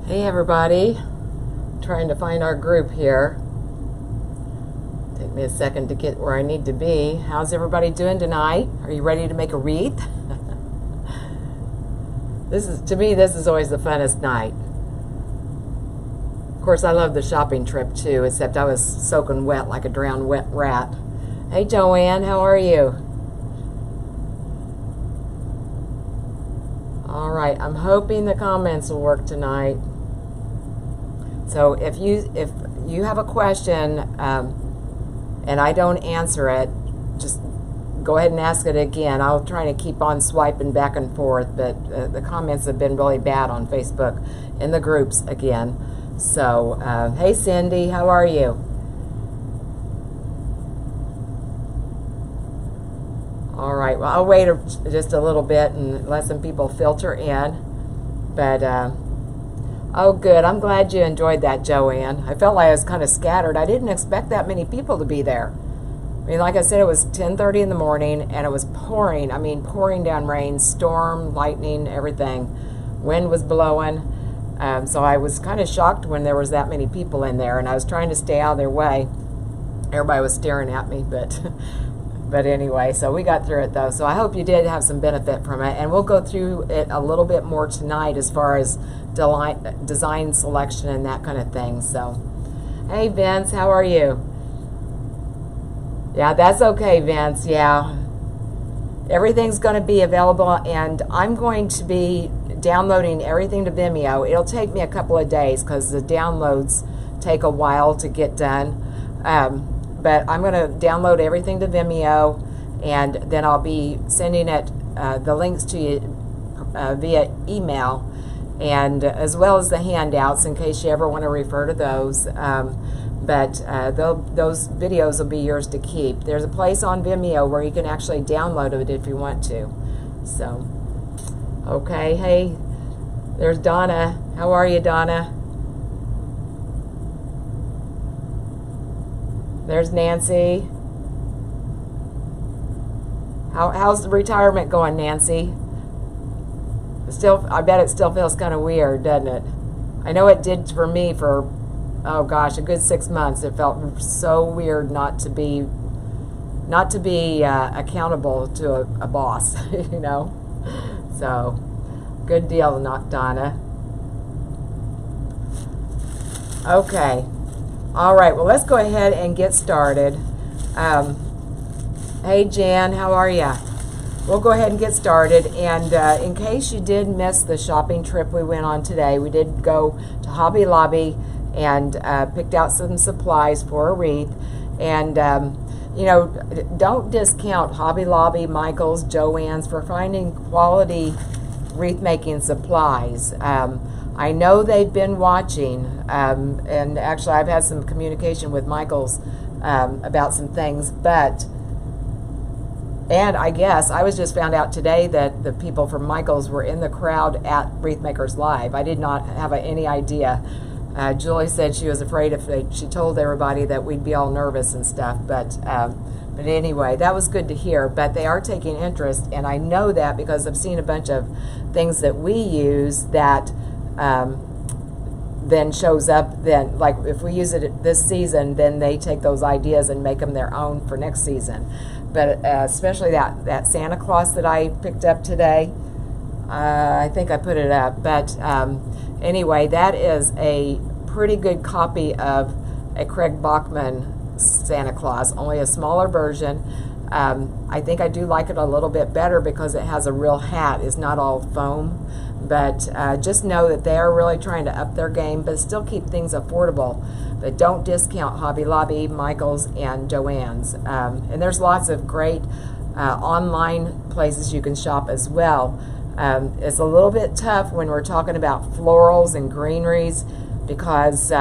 Hey everybody, trying to find our group here. Take me a second to get where I need to be. How's everybody doing tonight? Are you ready to make a wreath? To me, this is always the funnest night. Of course, I love the shopping trip too, except I was soaking wet like a drowned wet rat. Hey Joanne, how are you? All right, I'm hoping the comments will work tonight. So if you have a question and I don't answer it, just go ahead and ask it again. I'll try to keep on swiping back and forth, but the comments have been really bad on Facebook in the groups again. So, hey Cindy, how are you? All right, well, I'll wait just a little bit and let some people filter in. But, oh, good. I'm glad you enjoyed that, Joanne. I felt like I was kind of scattered. I didn't expect that many people to be there. I mean, like I said, it was 10:30 in the morning, and it was pouring. I mean, pouring down rain, storm, lightning, everything. Wind was blowing. So I was kind of shocked when there was that many people in there, and I was trying to stay out of their way. Everybody was staring at me, but... But anyway, so we got through it though. So I hope you did have some benefit from it. And we'll go through it a little bit more tonight as far as design selection and that kind of thing. So, hey Vince, how are you? Yeah, that's okay, Vince. Yeah. Everything's going to be available, and I'm going to be downloading everything to Vimeo. It'll take me a couple of days because the downloads take a while to get done. But I'm going to download everything to Vimeo, and then I'll be sending it the links to you via email, and as well as the handouts in case you ever want to refer to those. But those videos will be yours to keep. There's a place on Vimeo where you can actually download it if you want to. So, okay, hey, there's Donna. How are you, Donna? There's Nancy. How's the retirement going, Nancy? I bet it still feels kind of weird, doesn't it? I know it did for me for, oh gosh, a good 6 months. It felt so weird not to be accountable to a boss, you know. So, good deal, Donna. Okay. All right, well, let's go ahead and get started. Hey, Jan, how are you? We'll go ahead and get started. And in case you did miss the shopping trip we went on today, we did go to Hobby Lobby and picked out some supplies for a wreath. And, you know, don't discount Hobby Lobby, Michael's, Joann's for finding quality wreath-making supplies. I know they've been watching, and actually I've had some communication with Michael's about some things, and I guess I was just found out today that the people from Michael's were in the crowd at Wreath Makers Live. I did not have any idea. Julie said she was afraid if she told everybody that we'd be all nervous and stuff, but anyway, that was good to hear. But they are taking interest, and I know that because I've seen a bunch of things that we use that then shows up. Then, like if we use it this season, then they take those ideas and make them their own for next season. But especially that Santa Claus that I picked up today, I think I put it up. But anyway, that is a pretty good copy of a Craig Bachman Santa Claus, only a smaller version. I think I do like it a little bit better because it has a real hat. It's not all foam. But just know that they are really trying to up their game, but still keep things affordable. But don't discount Hobby Lobby, Michael's, and Joann's. And there's lots of great online places you can shop as well. It's a little bit tough when we're talking about florals and greeneries because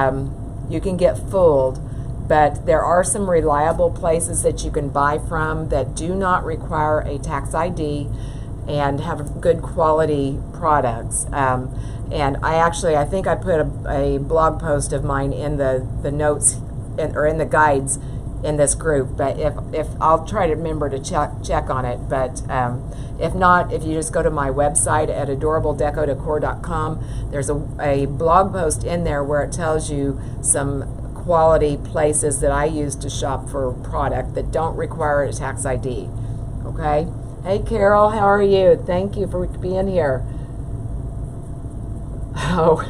you can get fooled. But there are some reliable places that you can buy from that do not require a tax ID and have good quality products. And I think I put a blog post of mine in the notes or in the guides in this group. But if I'll try to remember to check on it. But if not, if you just go to my website at adorabledecodecor.com, there's a blog post in there where it tells you some quality places that I use to shop for product that don't require a tax ID. Okay? Hey Carol, how are you? Thank you for being here. Oh,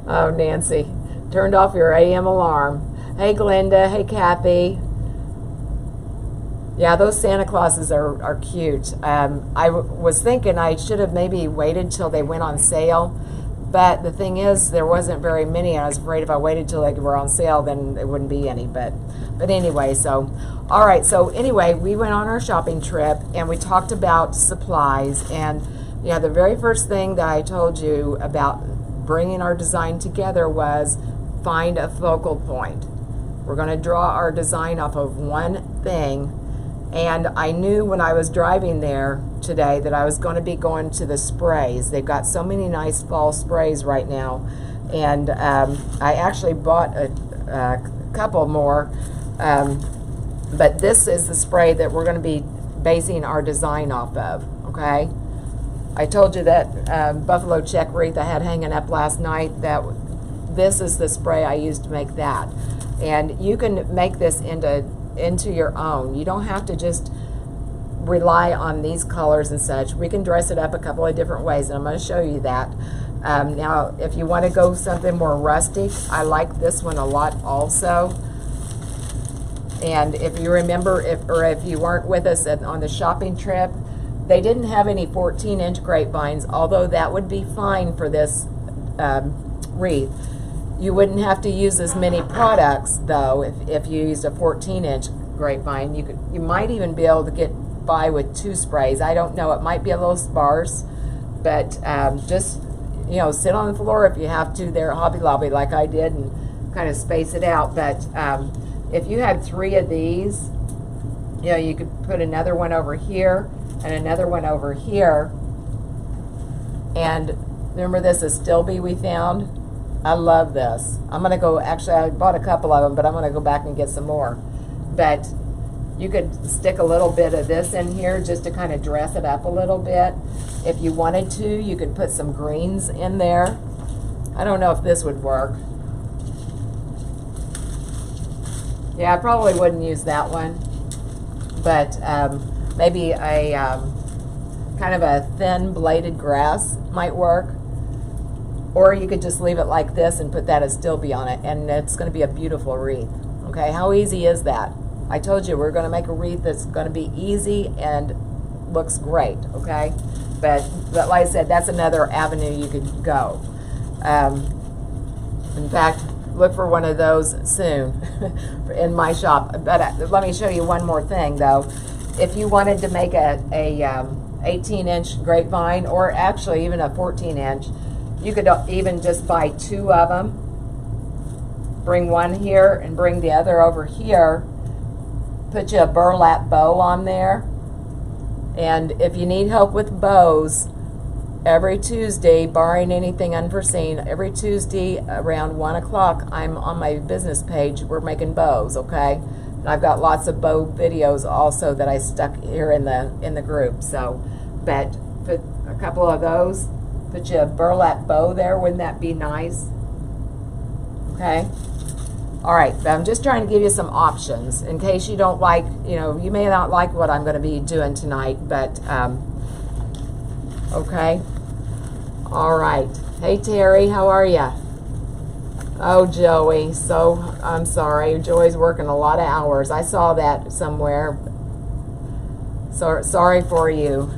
oh Nancy, turned off your AM alarm. Hey Glenda, hey Kathy. Yeah, those Santa Clauses are cute. I was thinking I should have maybe waited till they went on sale, but the thing is there wasn't very many, and I was afraid if I waited till they were on sale then there wouldn't be any. But anyway, so all right, so anyway, we went on our shopping trip and we talked about supplies. And yeah, the very first thing that I told you about bringing our design together was find a focal point. We're going to draw our design off of one thing. And I knew when I was driving there today that I was going to be going to the sprays. They've got so many nice fall sprays right now. And I actually bought a couple more. But this is the spray that we're going to be basing our design off of, okay? I told you that buffalo check wreath I had hanging up last night, that this is the spray I used to make that. And you can make this into your own. You don't have to just rely on these colors and such. We can dress it up a couple of different ways, and I'm going to show you that. Now, if you want to go something more rustic, I like this one a lot also. And if you remember, if you weren't with us on the shopping trip, they didn't have any 14-inch grapevines, although that would be fine for this wreath. You wouldn't have to use as many products, though, if you used a 14-inch grapevine. You might even be able to get by with 2 sprays. I don't know. It might be a little sparse, but just, you know, sit on the floor if you have to there at Hobby Lobby like I did and kind of space it out. But if you had 3 of these, you know, you could put another one over here and another one over here. And remember this is Stilby we found? I love this. I'm going to go, actually I bought a couple of them, but I'm going to go back and get some more. But you could stick a little bit of this in here just to kind of dress it up a little bit. If you wanted to, you could put some greens in there. I don't know if this would work. Yeah, I probably wouldn't use that one. But maybe a kind of a thin bladed grass might work. Or you could just leave it like this and put that as Stilby on it, and it's going to be a beautiful wreath. Okay, how easy is that? I told you we're going to make a wreath that's going to be easy and looks great, okay? But like I said, that's another avenue you could go. In fact, look for one of those soon in my shop. But let me show you one more thing, though. If you wanted to make a 18-inch grapevine, or actually even a 14-inch, you could even just buy 2 of them, bring one here and bring the other over here, put you a burlap bow on there, and if you need help with bows, every Tuesday, barring anything unforeseen, every Tuesday around 1 o'clock, I'm on my business page, we're making bows, okay? And I've got lots of bow videos also that I stuck here in the group, so, but put a couple of those, put you a burlap bow there, wouldn't that be nice? Okay. All right, but I'm just trying to give you some options in case you don't like, you know, you may not like what I'm going to be doing tonight, but, okay. All right. Hey, Terry, how are you? Oh, Joey, so I'm sorry. Joey's working a lot of hours. I saw that somewhere. So, sorry for you.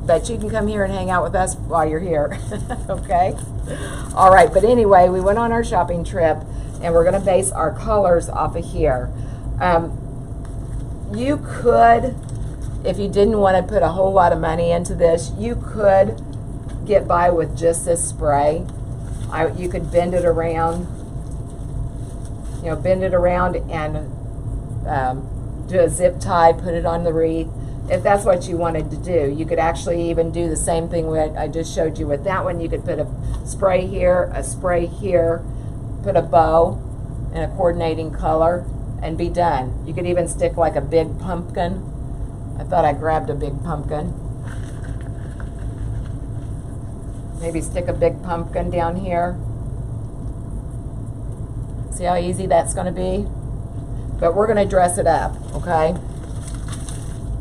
But you can come here and hang out with us while you're here. Okay? All right, but anyway, we went on our shopping trip, and we're going to base our colors off of here. You could, if you didn't want to put a whole lot of money into this, you could get by with just this spray. You could bend it around, you know, bend it around and do a zip tie, put it on the wreath. If that's what you wanted to do, you could actually even do the same thing I just showed you with that one. You could put a spray here, put a bow in a coordinating color, and be done. You could even stick like a big pumpkin. I thought I grabbed a big pumpkin. Maybe stick a big pumpkin down here. See how easy that's going to be? But we're going to dress it up, okay?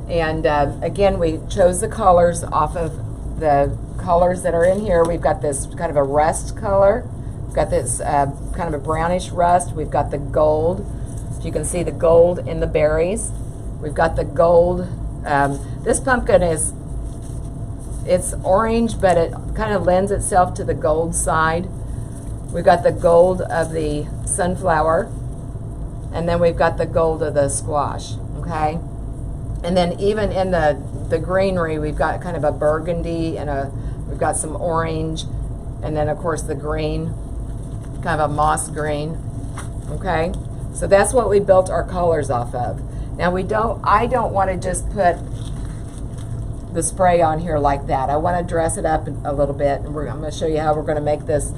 And again, we chose the colors off of the colors that are in here. We've got this kind of a rust color. We've got this kind of a brownish rust. We've got the gold. So you can see the gold in the berries. We've got the gold. This pumpkin it's orange, but it kind of lends itself to the gold side. We've got the gold of the sunflower, and then we've got the gold of the squash, okay? And then even in the greenery, we've got kind of a burgundy and we've got some orange, and then of course the green, kind of a moss green, okay? So that's what we built our colors off of. Now I don't want to just put the spray on here like that. I want to dress it up a little bit, and I'm going to show you how we're going to make this,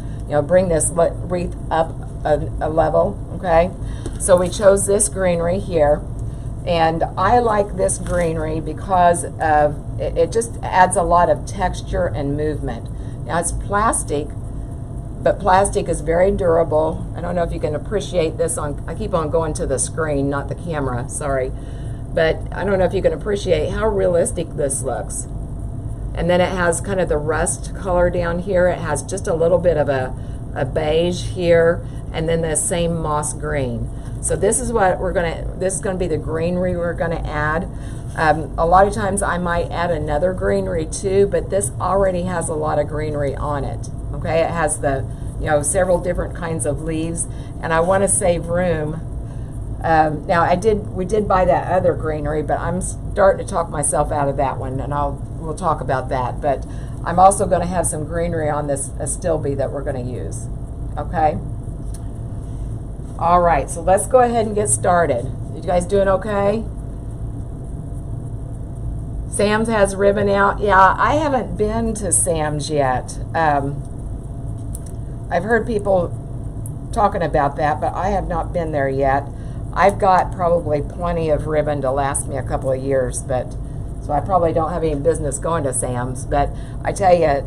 bring this wreath up a level, okay? So we chose this greenery here, and I like this greenery because it just adds a lot of texture and movement. Now it's plastic, but plastic is very durable. I don't know if you can appreciate this I keep on going to the screen, not the camera, sorry. But I don't know if you can appreciate how realistic this looks. And then it has kind of the rust color down here. It has just a little bit of a beige here, and then the same moss green. So this is what this is gonna be the greenery we're gonna add. A lot of times I might add another greenery too, but this already has a lot of greenery on it. Okay, it has the, several different kinds of leaves, and I wanna save room. Now we did buy that other greenery, but I'm starting to talk myself out of that one, and we'll talk about that. But I'm also going to have some greenery on this astilbe that we're going to use. Okay. All right. So let's go ahead and get started. You guys doing okay? Sam's has ribbon out. Yeah, I haven't been to Sam's yet. I've heard people talking about that, but I have not been there yet. I've got probably plenty of ribbon to last me a couple of years, so I probably don't have any business going to Sam's. But I tell you,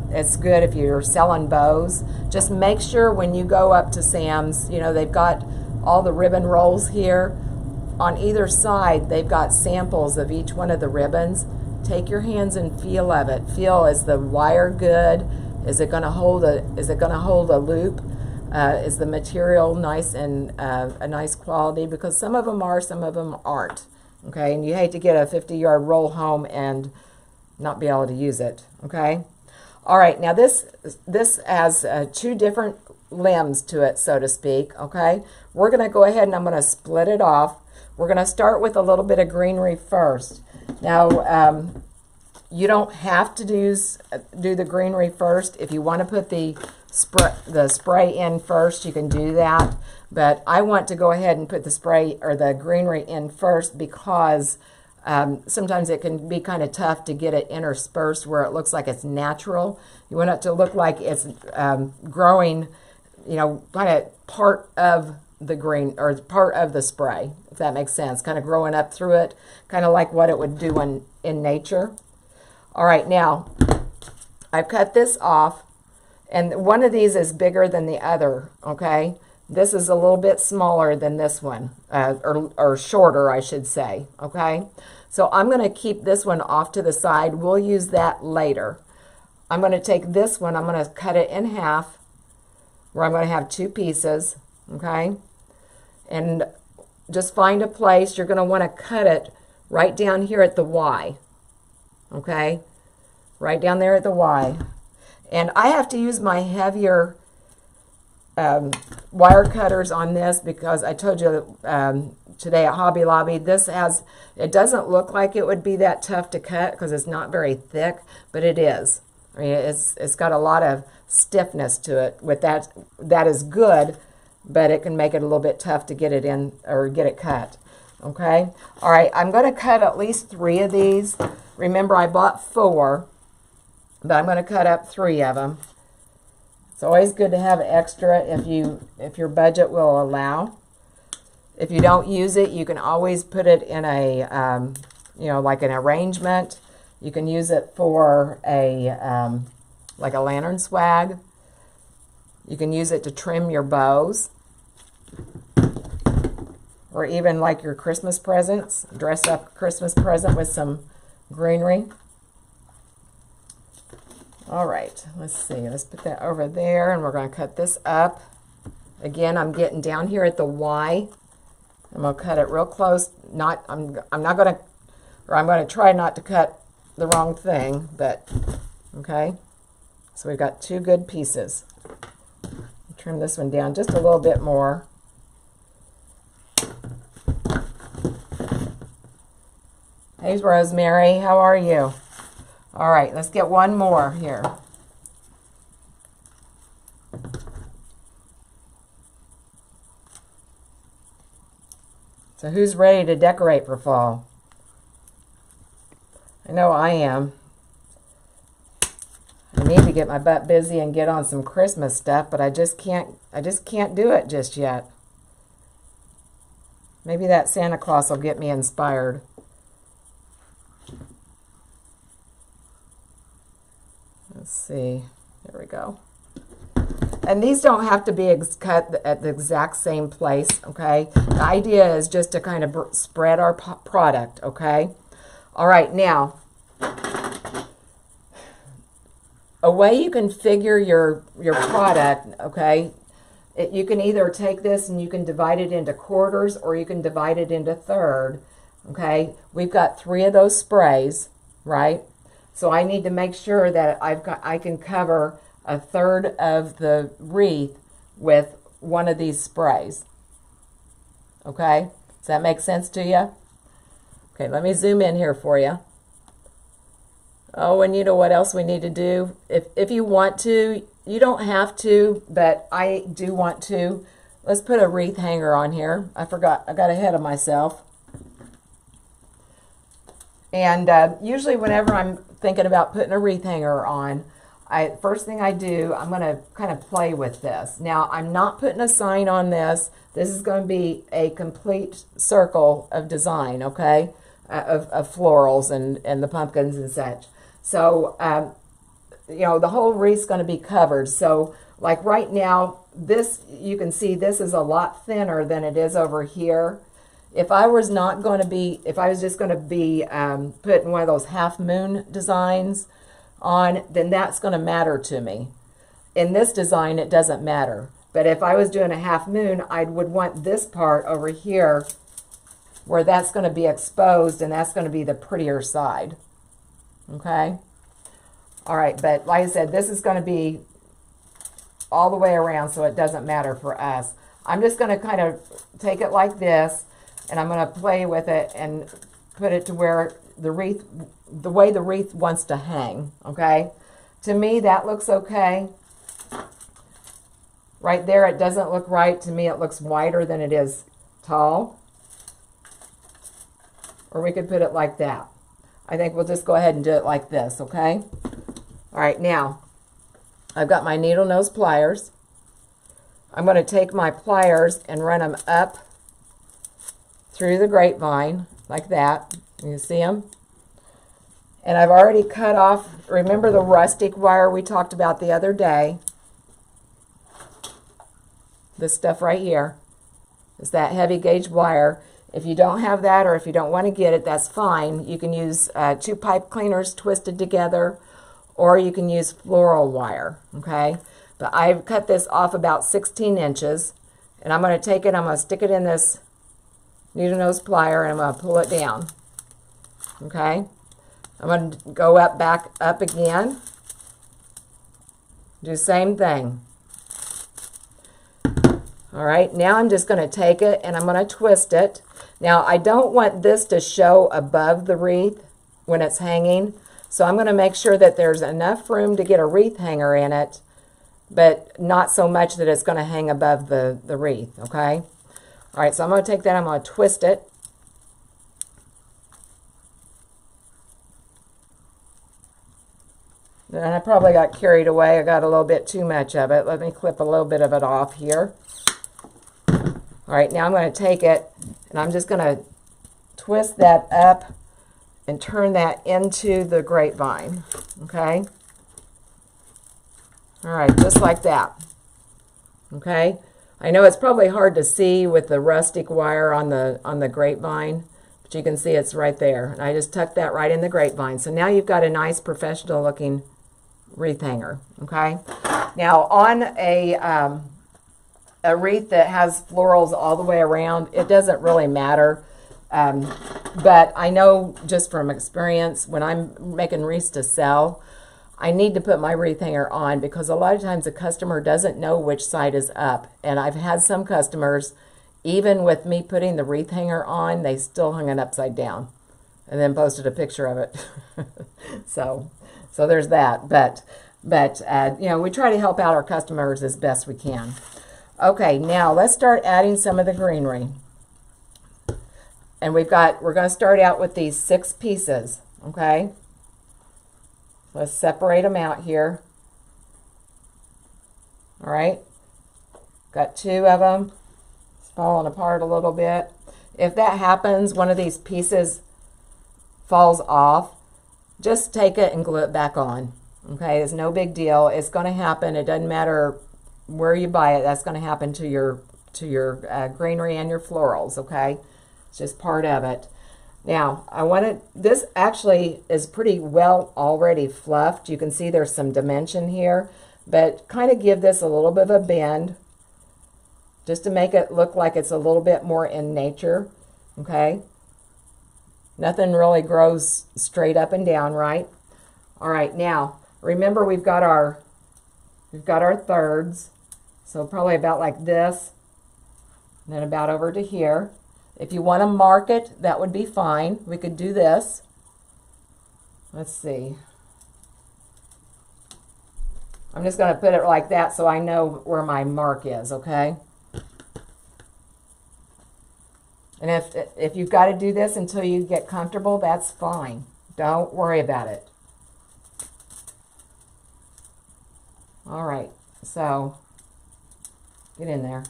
it's good if you're selling bows. Just make sure when you go up to Sam's, they've got all the ribbon rolls here. On either side, they've got samples of each one of the ribbons. Take your hands and feel of it. Feel, is the wire good? Is it going to hold a loop? Is the material nice and a nice quality? Because some of them are, some of them aren't. Okay, and you hate to get a 50-yard roll home and not be able to use it. Okay, all right. Now this has two different limbs to it, so to speak. Okay, we're going to go ahead and I'm going to split it off. We're going to start with a little bit of greenery first. Now you don't have to do the greenery first. If you want to put the spray in first, you can do that, but I want to go ahead and put the spray or the greenery in first because sometimes it can be kind of tough to get it interspersed where it looks like it's natural. You want it to look like it's growing, kind of part of the green or part of the spray, if that makes sense, kind of growing up through it, kind of like what it would do in nature. All right, now I've cut this off. And one of these is bigger than the other, okay? This is a little bit smaller than this one, or shorter, I should say, okay? So I'm going to keep this one off to the side. We'll use that later. I'm going to take this one, I'm going to cut it in half, where I'm going to have two pieces, okay? And just find a place. You're going to want to cut it right down here at the Y, okay? Right down there at the Y. And I have to use my heavier wire cutters on this because I told you today at Hobby Lobby, it doesn't look like it would be that tough to cut because it's not very thick, but it is. I mean, it's got a lot of stiffness to it. With that is good, but it can make it a little bit tough to get it in or get it cut. Okay? All right, I'm going to cut at least 3 of these. Remember, I bought 4. But I'm going to cut up 3 of them. It's always good to have extra if your budget will allow. If you don't use it, you can always put it in a, you know, like an arrangement. You can use it for a, like a lantern swag. You can use it to trim your bows. Or even like your Christmas presents. Dress up a Christmas present with some greenery. All right, let's see. Let's put that over there, and we're going to cut this up. Again, I'm getting down here at the Y. I'm going to cut it real close. I'm not going to, or I'm going to try not to cut the wrong thing, but, okay. So we've got two good pieces. Trim this one down just a little bit more. Hey, Rosemary, how are you? All right, let's get one more here. So who's ready to decorate for fall? I know I am. I need to get my butt busy and get on some Christmas stuff, but I just can't do it just yet. Maybe that Santa Claus will get me inspired. Let's see. There we go. And these don't have to be cut at the exact same place, okay? The idea is just to kind of spread our product, okay? All right, now, a way you can figure your product, okay? You can either take this and you can divide it into quarters, or you can divide it into third, okay? We've got 3 of those sprays, right? So I need to make sure that I can cover a third of the wreath with one of these sprays. Okay? Does that make sense to you? Okay, let me zoom in here for you. Oh, and you know what else we need to do? If you want to, you don't have to, but I do want to. Let's put a wreath hanger on here. I forgot, I got ahead of myself. And usually whenever I'm thinking about putting a wreath hanger on, first thing I do, I'm going to kind of play with this. Now, I'm not putting a sign on this. This is going to be a complete circle of design, okay, of florals and the pumpkins and such. So, you know, the whole wreath's going to be covered. So, like right now, this, you can see this is a lot thinner than it is over here. If I was not going to be, if I was just going to be putting one of those half moon designs on, then that's going to matter to me. In this design, it doesn't matter. But if I was doing a half moon, I would want this part over here where that's going to be exposed, and that's going to be the prettier side. Okay? All right, but like I said, this is going to be all the way around, so it doesn't matter for us. I'm just going to kind of take it like this, and I'm going to play with it and put it to where the wreath, the way the wreath wants to hang, okay? To me, that looks okay. Right there, it doesn't look right. To me, it looks wider than it is tall. Or we could put it like that. I think we'll just go ahead and do it like this, okay? All right, now, I've got my needle nose pliers. I'm going to take my pliers and run them up through the grapevine, like that. You see them? And I've already cut off, remember the rustic wire we talked about the other day? This stuff right here is that heavy gauge wire. If you don't have that, or if you don't want to get it, that's fine. You can use 2 pipe cleaners twisted together, or you can use floral wire, okay? But I've cut this off about 16 inches, and I'm going to take it, I'm going to stick it in this needle nose plier, and I'm going to pull it down, okay? I'm going to go up, back up again, do the same thing. All right, now I'm just going to take it and I'm going to twist it. Now, I don't want this to show above the wreath when it's hanging, so I'm going to make sure that there's enough room to get a wreath hanger in it, but not so much that it's going to hang above the wreath, okay? All right, so I'm going to take that, I'm going to twist it. And I probably got carried away. I got a little bit too much of it. Let me clip a little bit of it off here. All right, now I'm going to take it and I'm just going to twist that up and turn that into the grapevine, okay? All right, just like that, okay? I know it's probably hard to see with the rustic wire on the grapevine, but you can see it's right there. And I just tucked that right in the grapevine. So now you've got a nice professional looking wreath hanger, okay? Now on a wreath that has florals all the way around, it doesn't really matter. But I know just from experience, when I'm making wreaths to sell, I need to put my wreath hanger on because a lot of times the customer doesn't know which side is up. And I've had some customers, even with me putting the wreath hanger on, they still hung it upside down and then posted a picture of it. So there's that. But you know, we try to help out our customers as best we can. Okay, now let's start adding some of the greenery. And we're going to start out with these 6 pieces, okay? Let's separate them out here. All right, got 2 of them. It's falling apart a little bit. If that happens, one of these pieces falls off, just take it and glue it back on. Okay, it's no big deal. It's going to happen. It doesn't matter where you buy it. That's going to happen to your greenery and your florals. Okay, it's just part of it. Now, this actually is pretty well already fluffed. You can see there's some dimension here, but kind of give this a little bit of a bend just to make it look like it's a little bit more in nature, okay? Nothing really grows straight up and down, right? All right, now, remember we've got our thirds, so probably about like this, and then about over to here. If you want to mark it, that would be fine. We could do this. Let's see. I'm just going to put it like that so I know where my mark is, okay? And if you've got to do this until you get comfortable, that's fine. Don't worry about it. All right, so get in there.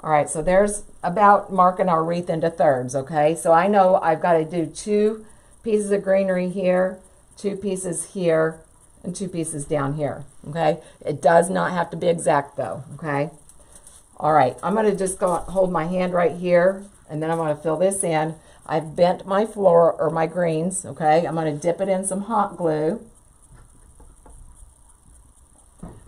All right, so there's about marking our wreath into thirds, okay? So I know I've got to do 2 pieces of greenery here, 2 pieces here, and 2 pieces down here, okay? It does not have to be exact though, okay? All right, I'm going to just go hold my hand right here, and then I'm going to fill this in. I've bent my floor or my greens, okay? I'm going to dip it in some hot glue.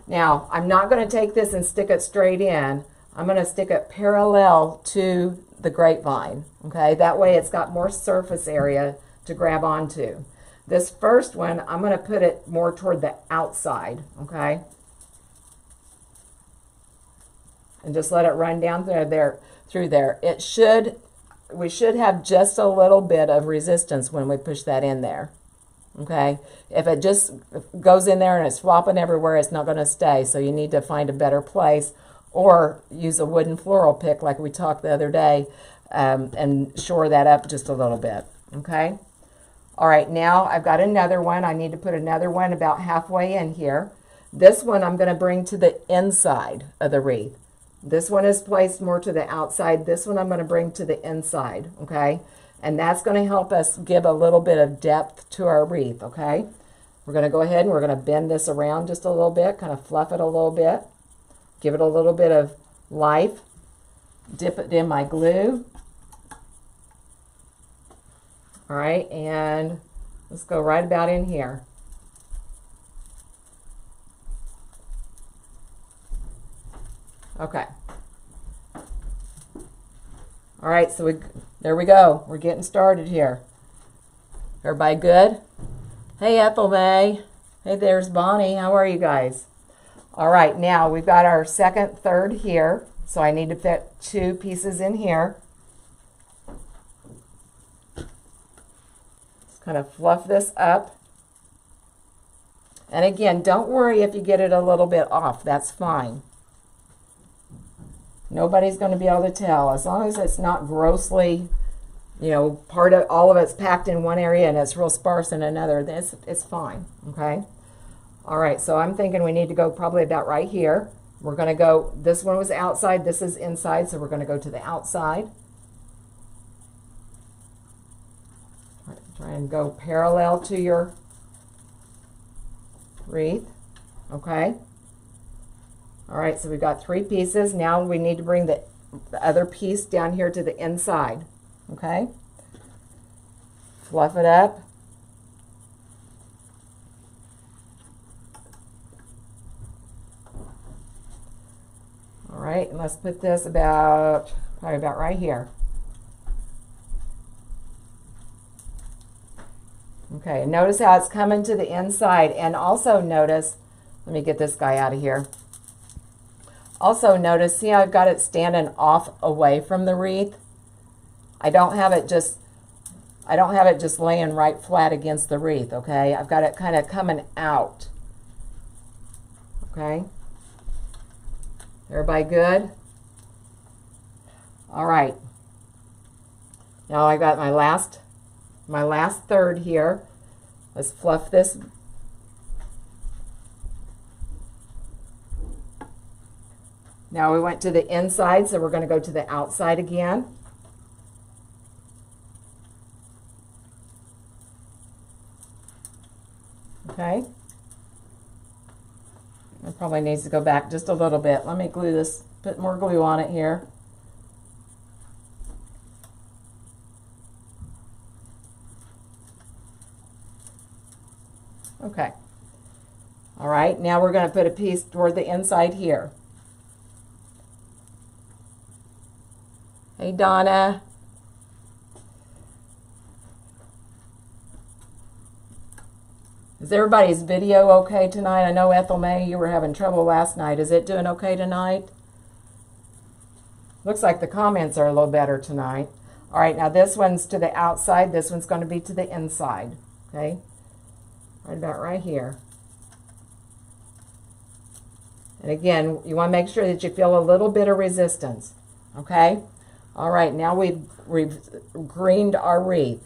Now, I'm not going to take this and stick it straight in. I'm going to stick it parallel to the grapevine, okay? That way it's got more surface area to grab onto. This first one, I'm going to put it more toward the outside, okay? And just let it run down through there. We should have just a little bit of resistance when we push that in there, okay? If it just goes in there and it's flopping everywhere, it's not going to stay, so you need to find a better place. Or use a wooden floral pick like we talked the other day and shore that up just a little bit, okay? All right, now I've got another one. I need to put another one about halfway in here. This one I'm going to bring to the inside of the wreath. This one is placed more to the outside. This one I'm going to bring to the inside, okay? And that's going to help us give a little bit of depth to our wreath, okay? We're going to go ahead and we're going to bend this around just a little bit, kind of fluff it a little bit. Give it a little bit of life. Dip it in my glue. All right, and let's go right about in here. Okay. All right, so there we go. We're getting started here. Everybody good? Hey, Ethel May. Hey, there's Bonnie. How are you guys? All right, now we've got our second third here, so I need to fit 2 pieces in here. Just kind of fluff this up. And again, don't worry if you get it a little bit off. That's fine. Nobody's going to be able to tell. As long as it's not grossly, you know, all of it's packed in one area and it's real sparse in another, it's fine, okay? All right, so I'm thinking we need to go probably about right here. We're going to go, this one was outside, this is inside, so we're going to go to the outside. Try and go parallel to your wreath, okay? All right, so we've got 3 pieces. Now we need to bring the other piece down here to the inside, okay? Fluff it up. All right, and let's put this probably about right here. Okay, and notice how it's coming to the inside, and also notice, let me get this guy out of here. Also notice, see how I've got it standing off away from the wreath? I don't have it just laying right flat against the wreath, okay? I've got it kind of coming out. Okay? Everybody good? All right. Now I got my last third here. Let's fluff this. Now we went to the inside, so we're going to go to the outside again. Okay. It probably needs to go back just a little bit. Let me glue this, put more glue on it here. Okay. All right, now we're going to put a piece toward the inside here. Hey, Donna. Is everybody's video okay tonight? I know Ethel May, you were having trouble last night. Is it doing okay tonight? Looks like the comments are a little better tonight. All right, now this one's to the outside. This one's going to be to the inside. Okay, right about right here. And again, you want to make sure that you feel a little bit of resistance. Okay. All right, now we've greened our wreath.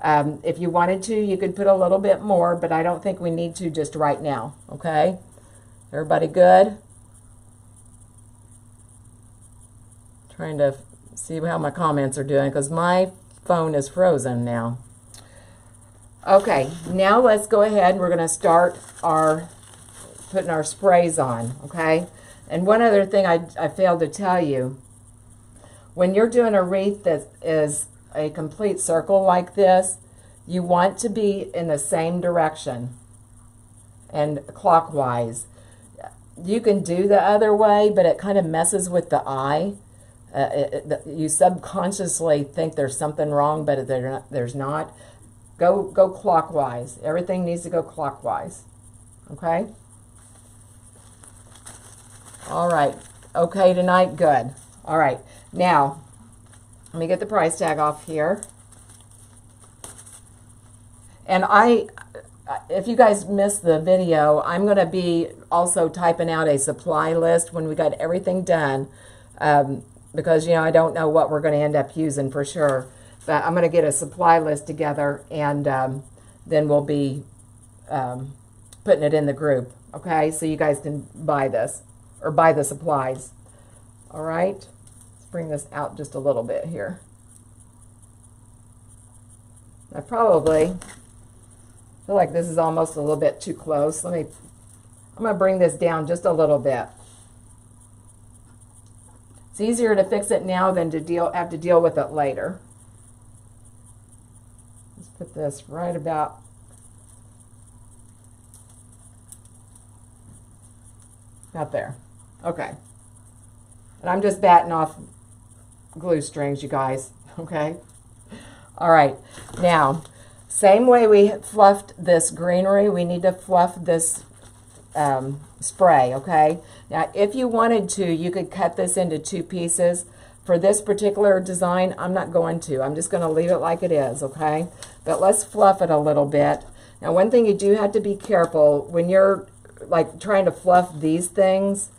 If you wanted to, you could put a little bit more, but I don't think we need to just right now, okay? Everybody good? Trying to see how my comments are doing because my phone is frozen now. Okay, now let's go ahead and we're going to start putting our sprays on, okay? And one other thing I failed to tell you, when you're doing a wreath that is a complete circle like this, you want to be in the same direction and clockwise. You can do the other way, but it kind of messes with the eye. You subconsciously think there's something wrong, but there's not. Go clockwise. Everything needs to go clockwise. Okay? All right. Okay tonight? Good. All right. Now, let me get the price tag off here. And if you guys missed the video, I'm going to be also typing out a supply list when we got everything done. Because, you know, I don't know what we're going to end up using for sure. But I'm going to get a supply list together, and then we'll be putting it in the group. Okay, so you guys can buy this, or buy the supplies. All right, let's bring this out just a little bit here. I probably feel like this is almost a little bit too close. I'm going to bring this down just a little bit. It's easier to fix it now than to have to deal with it later. Let's put this right about there. Okay. And I'm just batting off glue strings, you guys. Okay. All right. Now, same way we fluffed this greenery, we need to fluff this spray, okay? Now, if you wanted to, you could cut this into 2 pieces. For this particular design, I'm not going to. I'm just going to leave it like it is, okay? But let's fluff it a little bit. Now, one thing you do have to be careful when you're like trying to fluff these things,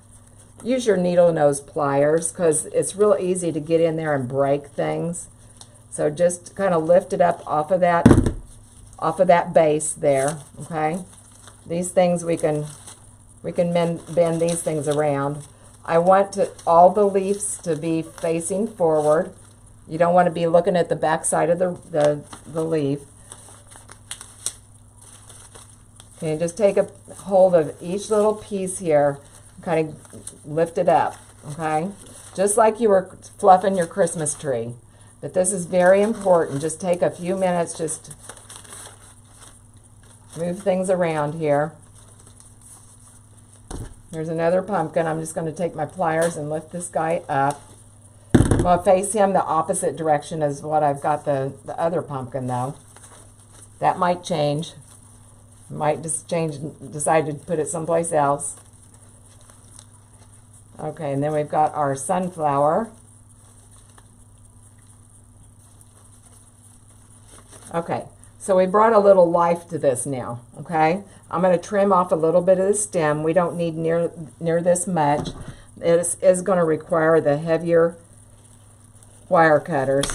use your needle nose pliers because it's real easy to get in there and break things. So just kind of lift it up off of that base there, okay? These things we can We can bend these things around. I want all the leaves to be facing forward. You don't want to be looking at the back side of the leaf. Okay, just take a hold of each little piece here, kind of lift it up, okay? Just like you were fluffing your Christmas tree. But this is very important. Just take a few minutes, just move things around here. There's another pumpkin. I'm just going to take my pliers and lift this guy up. I'm going to face him the opposite direction as what I've got the other pumpkin, though. That might change. Might just decide to put it someplace else. Okay, and then we've got our sunflower. Okay, so we brought a little life to this now, okay? I'm going to trim off a little bit of the stem. We don't need near this much. It is going to require the heavier wire cutters,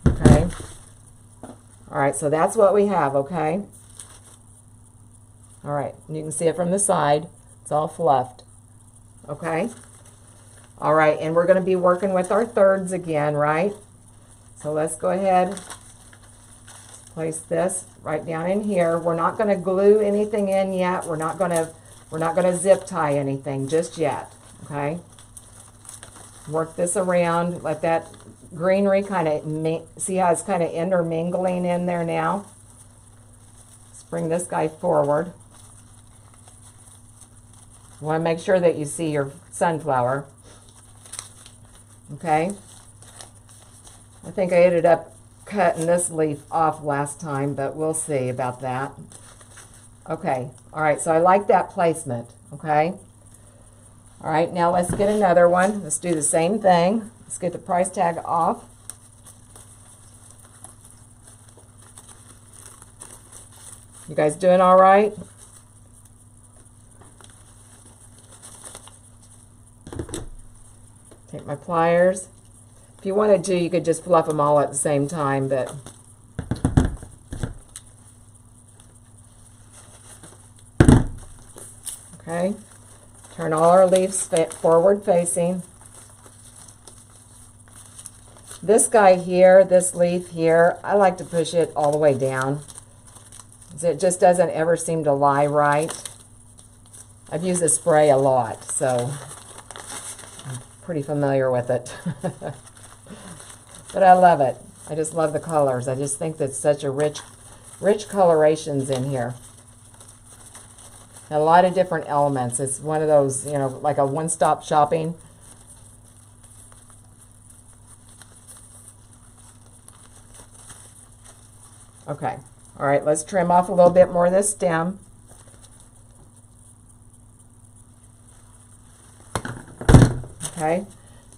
okay? All right, so that's what we have, okay? All right, you can see it from the side. It's all fluffed, okay? All right, and we're going to be working with our thirds again, right? So let's go ahead, place this right down in here. We're not going to glue anything in yet. We're not going to zip tie anything just yet, okay? Work this around. Let that greenery kind of, see how it's kind of intermingling in there now? Let's bring this guy forward. You want to make sure that you see your sunflower. Okay? I think I ended up cutting this leaf off last time, but we'll see about that. Okay. All right, so I like that placement. Okay? All right, now let's get another one. Let's do the same thing. Let's get the price tag off. You guys doing all right? Take my pliers. If you wanted to, you could just fluff them all at the same time, but okay. Turn all our leaves forward facing. This guy here, this leaf here, I like to push it all the way down. It just doesn't ever seem to lie right. I've used this spray a lot, so I'm pretty familiar with it. But I love it. I just love the colors. I just think that's such a rich colorations in here. And a lot of different elements. It's one of those, you know, like a one-stop shopping. Okay. All right, let's trim off a little bit more of this stem. Okay.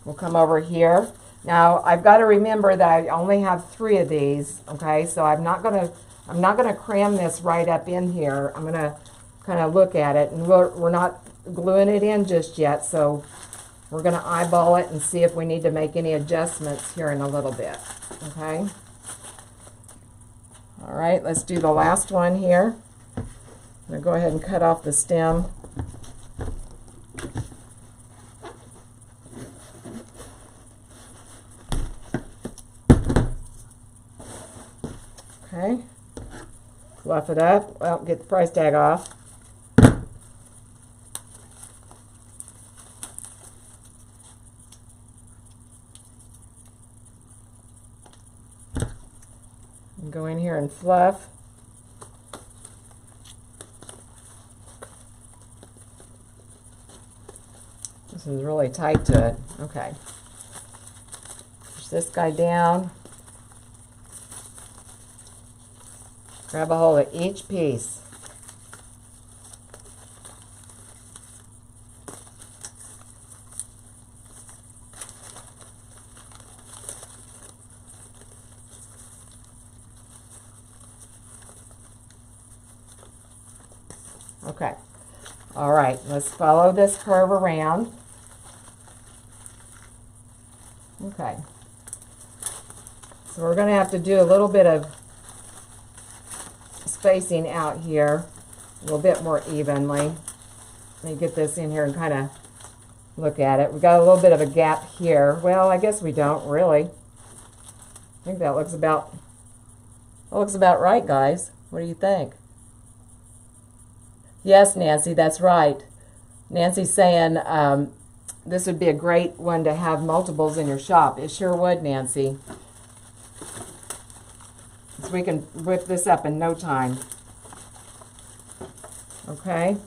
We'll come over here. Now, I've got to remember that I only have 3 of these, okay? So I'm not gonna cram this right up in here. I'm gonna kind of look at it, and we're not gluing it in just yet, so we're gonna eyeball it and see if we need to make any adjustments here in a little bit, okay? All right, let's do the last one here. I'm gonna go ahead and cut off the stem. Okay, fluff it up. Well, get the price tag off. And go in here and fluff. This is really tight to it. Okay. Push this guy down. Grab a hold of each piece. Okay. All right, let's follow this curve around. Okay. So we're going to have to do a little bit of spacing out here a little bit more evenly. Let me get this in here and kind of look at it. We got a little bit of a gap here. Well, I guess we don't really. I think that looks about right, guys. What do you think? Yes, Nancy, that's right. Nancy's saying this would be a great one to have multiples in your shop. It sure would, Nancy. So we can whip this up in no time. Okay.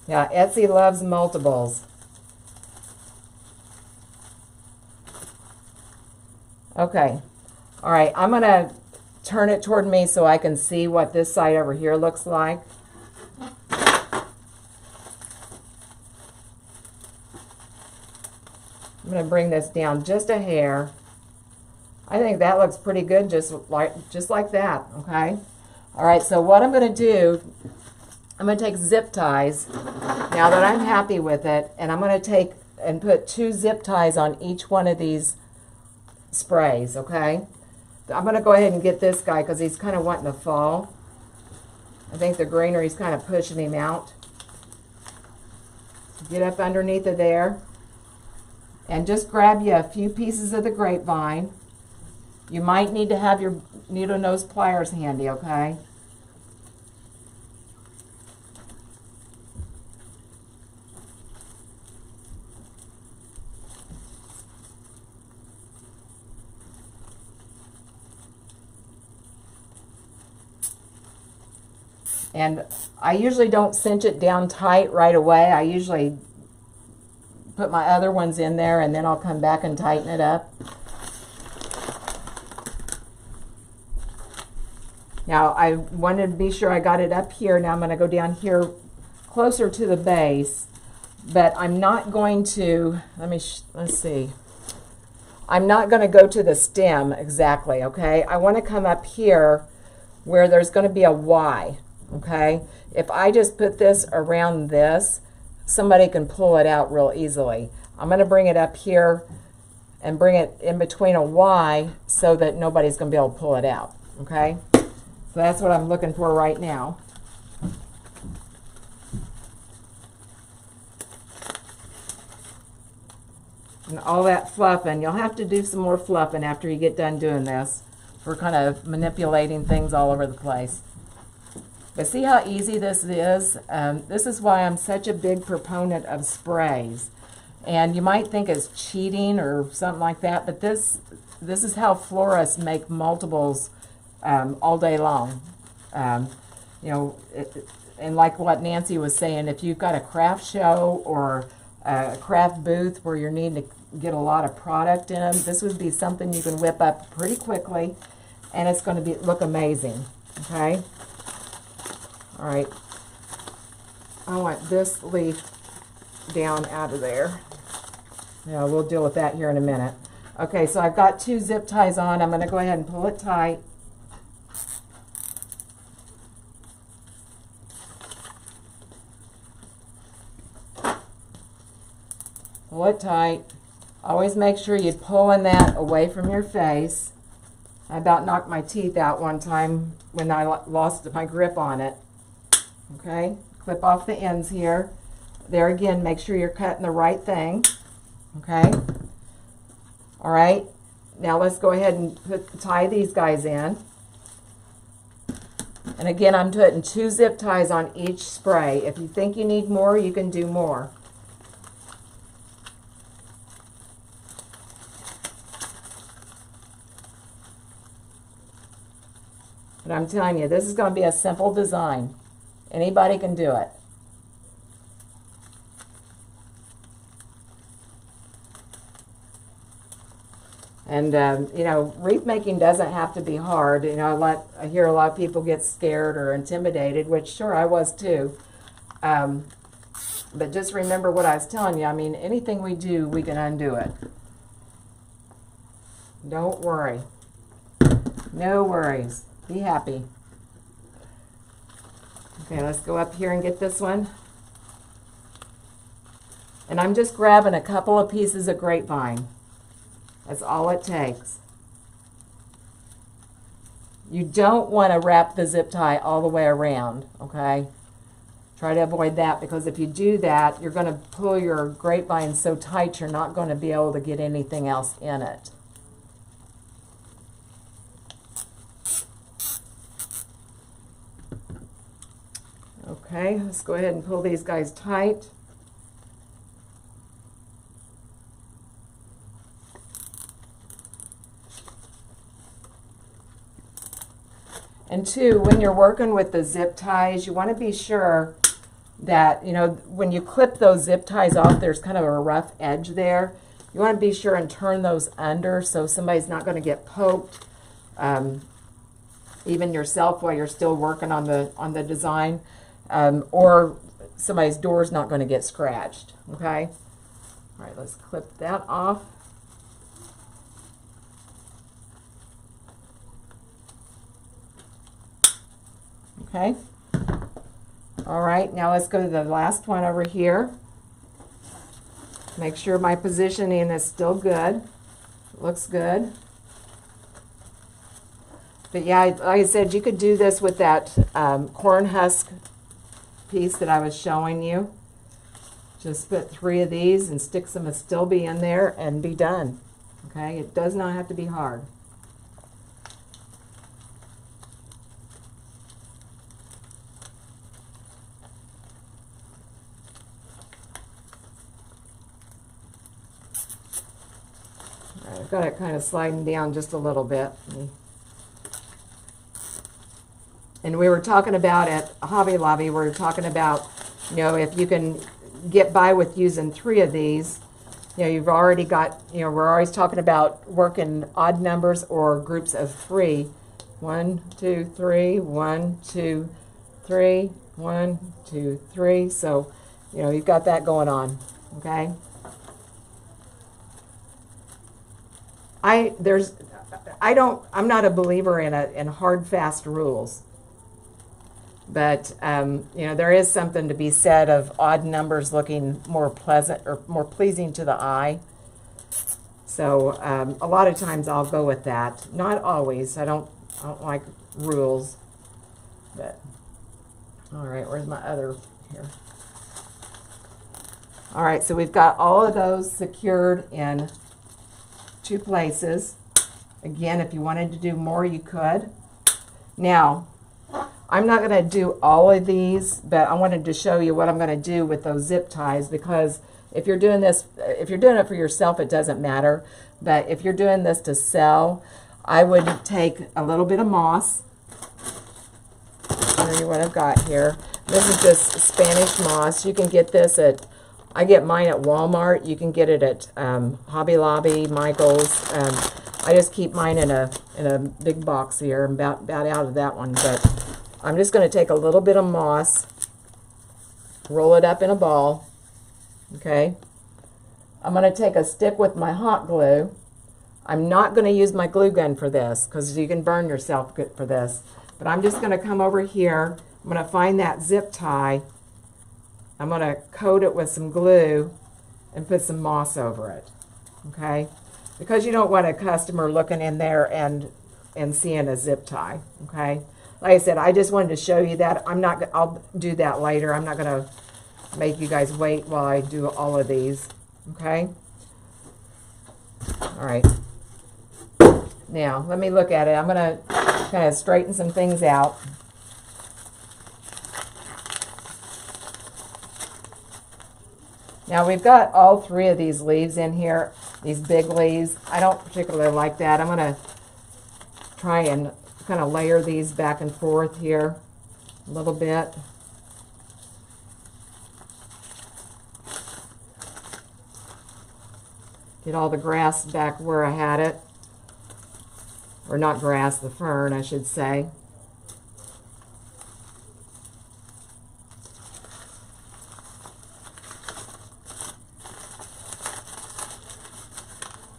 Yeah, Etsy loves multiples. Okay. All right, I'm going to turn it toward me so I can see what this side over here looks like. I'm going to bring this down just a hair. I think that looks pretty good just like that, okay? All right, so what I'm going to do, I'm going to take zip ties, now that I'm happy with it, and I'm going to take and put 2 zip ties on each one of these sprays, okay? I'm going to go ahead and get this guy because he's kind of wanting to fall. I think the greenery's kind of pushing him out. Get up underneath of there and just grab you a few pieces of the grapevine. You might need to have your needle nose pliers handy, okay? And I usually don't cinch it down tight right away. I usually put my other ones in there and then I'll come back and tighten it up. Now I wanted to be sure I got it up here. Now I'm going to go down here closer to the base, but I'm not going to, let's see. I'm not going to go to the stem exactly, okay? I want to come up here where there's going to be a Y. Okay, if I just put this around this, somebody can pull it out real easily. I'm going to bring it up here and bring it in between a Y so that nobody's going to be able to pull it out. Okay, so that's what I'm looking for right now. And all that fluffing, you'll have to do some more fluffing after you get done doing this. We're kind of manipulating things all over the place. But see how easy this is? This is why I'm such a big proponent of sprays. And you might think it's cheating or something like that, but this is how florists make multiples all day long. You know, and like what Nancy was saying, if you've got a craft show or a craft booth where you're needing to get a lot of product in, this would be something you can whip up pretty quickly, and it's going to look amazing. Okay. All right, I want this leaf down out of there. Yeah, we'll deal with that here in a minute. Okay, so I've got 2 zip ties on. I'm going to go ahead and pull it tight. Pull it tight. Always make sure you're pulling that away from your face. I about knocked my teeth out one time when I lost my grip on it. Okay, clip off the ends here. There again, make sure you're cutting the right thing. Okay. All right. Now let's go ahead and tie these guys in. And again, I'm putting 2 zip ties on each spray. If you think you need more, you can do more. But I'm telling you, this is going to be a simple design. Anybody can do it. And, you know, wreath making doesn't have to be hard. You know, I hear a lot of people get scared or intimidated, which sure I was too. But just remember what I was telling you. I mean, anything we do, we can undo it. Don't worry. No worries. Be happy. Okay, let's go up here and get this one. And I'm just grabbing a couple of pieces of grapevine. That's all it takes. You don't want to wrap the zip tie all the way around, okay? Try to avoid that, because if you do that, you're going to pull your grapevine so tight you're not going to be able to get anything else in it. Okay, let's go ahead and pull these guys tight. And two, when you're working with the zip ties, you want to be sure that, you know, when you clip those zip ties off, there's kind of a rough edge there. You want to be sure and turn those under so somebody's not going to get poked, even yourself while you're still working on the design, or somebody's door's not going to get scratched. Okay. All right, let's clip that off. Okay. All right, now let's go to the last one over here. Make sure my positioning is still good. Looks good. But yeah, like I said, you could do this with that corn husk piece that I was showing you. Just put 3 of these and stick some astilbe in there and be done. Okay, it does not have to be hard. I've got it kind of sliding down just a little bit. And we were talking about at Hobby Lobby, we were talking about, you know, if you can get by with using 3 of these, you know, you've already got, you know, we're always talking about working odd numbers or groups of 3. 1, 2, 3, 1, 2, 3, 1, 2, 3. So, you know, you've got that going on, okay? I'm not a believer in hard, fast rules. But, you know, there is something to be said of odd numbers looking more pleasant or more pleasing to the eye. So a lot of times I'll go with that. Not always. I don't like rules. But, all right, where's my other here? All right, so we've got all of those secured in 2 places. Again, if you wanted to do more, you could. Now, I'm not going to do all of these, but I wanted to show you what I'm going to do with those zip ties, because if you're doing this, if you're doing it for yourself, it doesn't matter. But if you're doing this to sell, I would take a little bit of moss. I'll show you what I've got here. This is just Spanish moss. You can get this at, I get mine at Walmart. You can get it at Hobby Lobby, Michael's. I just keep mine in a big box here. I'm about out of that one, but I'm just going to take a little bit of moss, roll it up in a ball. Okay. I'm going to take a stick with my hot glue. I'm not going to use my glue gun for this because you can burn yourself good for this. But I'm just going to come over here. I'm going to find that zip tie. I'm going to coat it with some glue and put some moss over it. Okay? Because you don't want a customer looking in there and seeing a zip tie. Okay? Like I said, I just wanted to show you that. I'll do that later. I'm not going to make you guys wait while I do all of these. Okay? All right. Now, let me look at it. I'm going to kind of straighten some things out. Now, we've got all 3 of these leaves in here, these big leaves. I don't particularly like that. I'm going to try and kind of layer these back and forth here a little bit. Get all the grass back where I had it. Or not grass, the fern, I should say.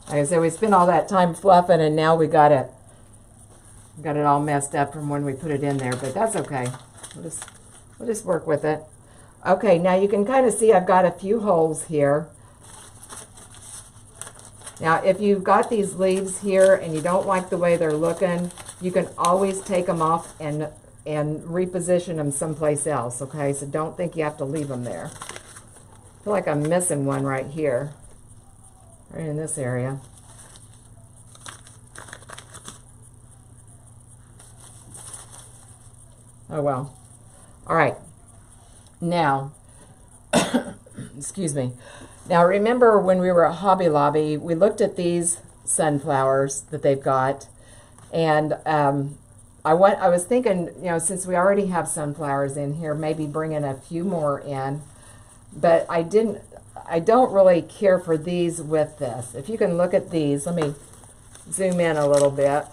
Like I said, we spent all that time fluffing, and now we got it all messed up from when we put it in there, but that's okay. We'll just work with it. Okay, now you can kind of see I've got a few holes here. Now, if you've got these leaves here and you don't like the way they're looking, you can always take them off and and reposition them someplace else, okay? So don't think you have to leave them there. I feel like I'm missing one right here, right in this area. Oh well. All right. Now, excuse me. Now remember when we were at Hobby Lobby, we looked at these sunflowers that they've got, and I was thinking, you know, since we already have sunflowers in here, maybe bringing a few more in, but I don't really care for these with this. If you can look at these, let me zoom in a little bit.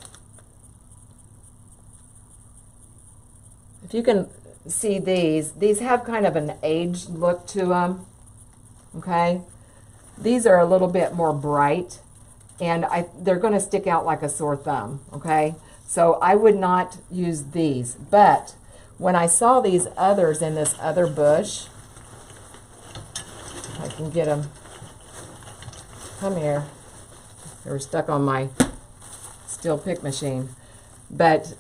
If you can see these have kind of an aged look to them, okay? These are a little bit more bright, and they're going to stick out like a sore thumb, okay? So I would not use these, but when I saw these others in this other bush, I can get them. Come here. They were stuck on my steel pick machine. But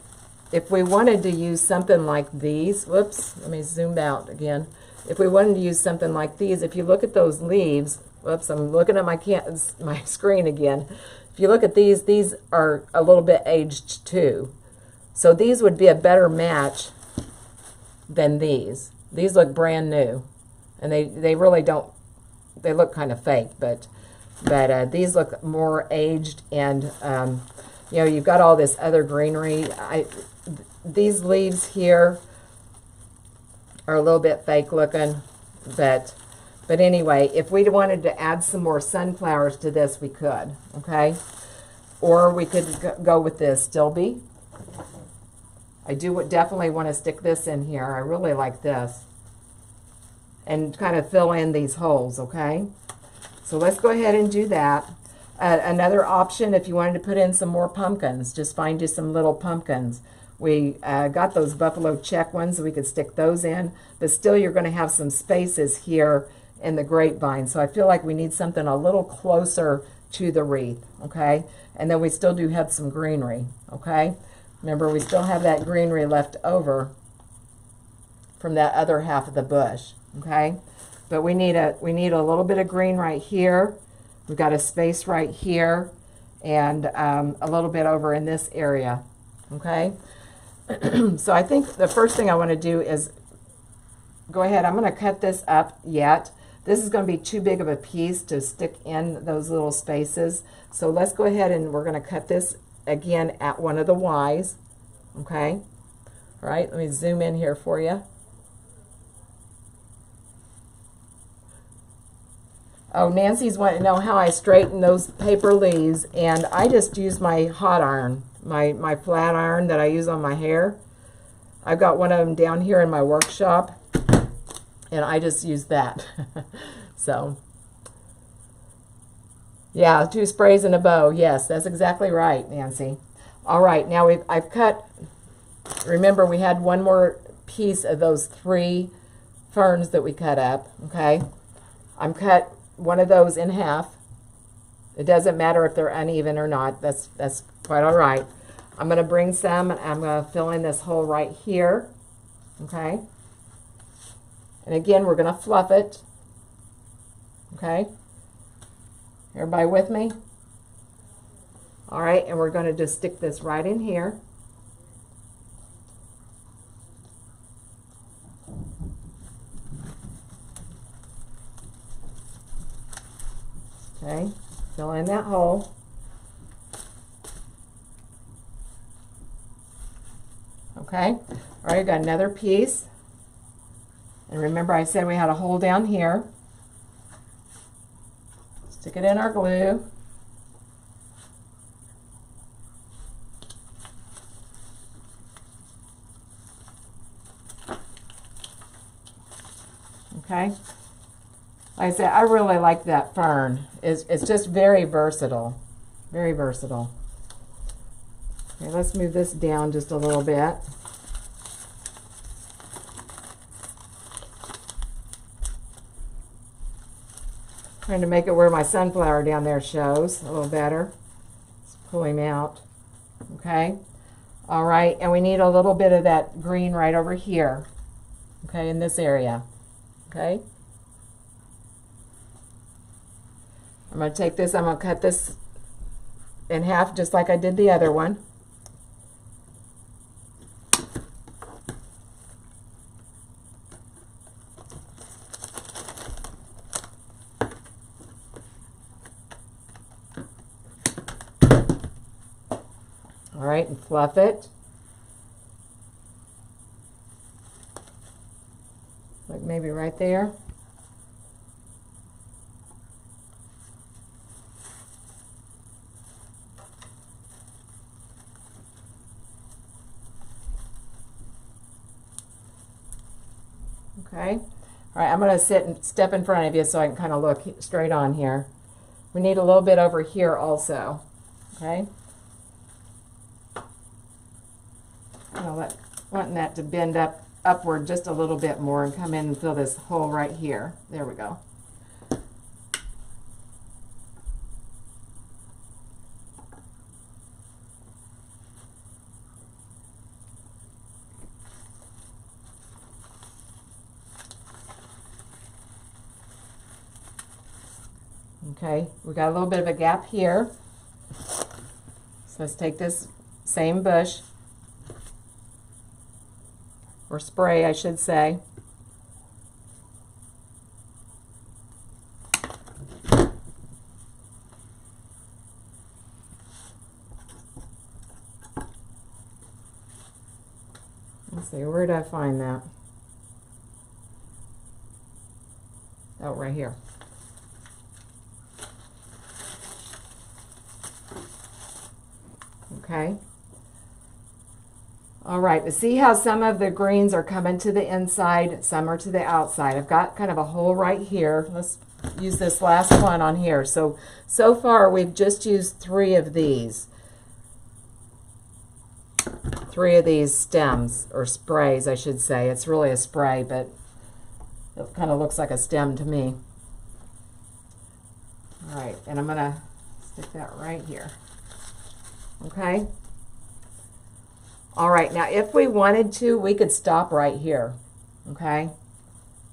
if we wanted to use something like these, whoops, let me zoom out again. If we wanted to use something like these, if you look at those leaves, whoops, I'm looking at my screen again. If you look at these are a little bit aged too. So these would be a better match than these. These look brand new, and they really don't, they look kind of fake, but these look more aged, and you know, you've got all this other greenery. These leaves here are a little bit fake looking, but anyway, if we wanted to add some more sunflowers to this, we could, okay? Or we could go with this Stilby. I definitely want to stick this in here. I really like this. And kind of fill in these holes, okay? So let's go ahead and do that. Another option, if you wanted to put in some more pumpkins, just find you some little pumpkins. We got those buffalo check ones, so we could stick those in, but still you're going to have some spaces here in the grapevine. So I feel like we need something a little closer to the wreath, okay? And then we still do have some greenery, okay? Remember, we still have that greenery left over from that other half of the bush, okay? But we need a little bit of green right here. We've got a space right here, and a little bit over in this area, okay? So I think the first thing I want to do is go ahead. I'm going to cut this up yet. This is going to be too big of a piece to stick in those little spaces. So let's go ahead and we're going to cut this again at one of the Y's, okay? All right, let me zoom in here for you. Oh, Nancy's wanting to know how I straighten those paper leaves, and I just use my hot iron, my flat iron that I use on my hair. I've got one of them down here in my workshop, and I just use that. So, yeah, 2 sprays and a bow. Yes, that's exactly right, Nancy. All right, now I've cut, remember we had one more piece of those 3 ferns that we cut up, okay? I'm cut one of those in half. It doesn't matter if they're uneven or not. That's quite all right. I'm going to bring some, and I'm going to fill in this hole right here, okay? And again, we're going to fluff it, okay? Everybody with me? All right, and we're going to just stick this right in here. Okay, fill in that hole. Okay, all right, got another piece. And remember I said we had a hole down here. Stick it in our glue. Okay. Like I said, I really like that fern. It's just very versatile. Very versatile. Okay, let's move this down just a little bit. Trying to make it where my sunflower down there shows a little better. Let's pull him out. Okay. All right, and we need a little bit of that green right over here, okay, in this area, okay? I'm going to take this, I'm going to cut this in half just like I did the other one. All right, and fluff it. Like maybe right there. Okay. All right, I'm going to sit and step in front of you so I can kind of look straight on here. We need a little bit over here also. Okay. Wanting that to bend upward just a little bit more and come in and fill this hole right here. There we go. Okay, we got a little bit of a gap here. So let's take this same bush, or spray, I should say. Let's see, where did I find that? Oh, right here. Okay. All right, but see how some of the greens are coming to the inside, some are to the outside. I've got kind of a hole right here. Let's use this last one on here. So far we've just used three of these stems, or sprays, I should say. It's really a spray, but it kind of looks like a stem to me. All right, and I'm gonna stick that right here. Okay. All right, now if we wanted to, we could stop right here, okay?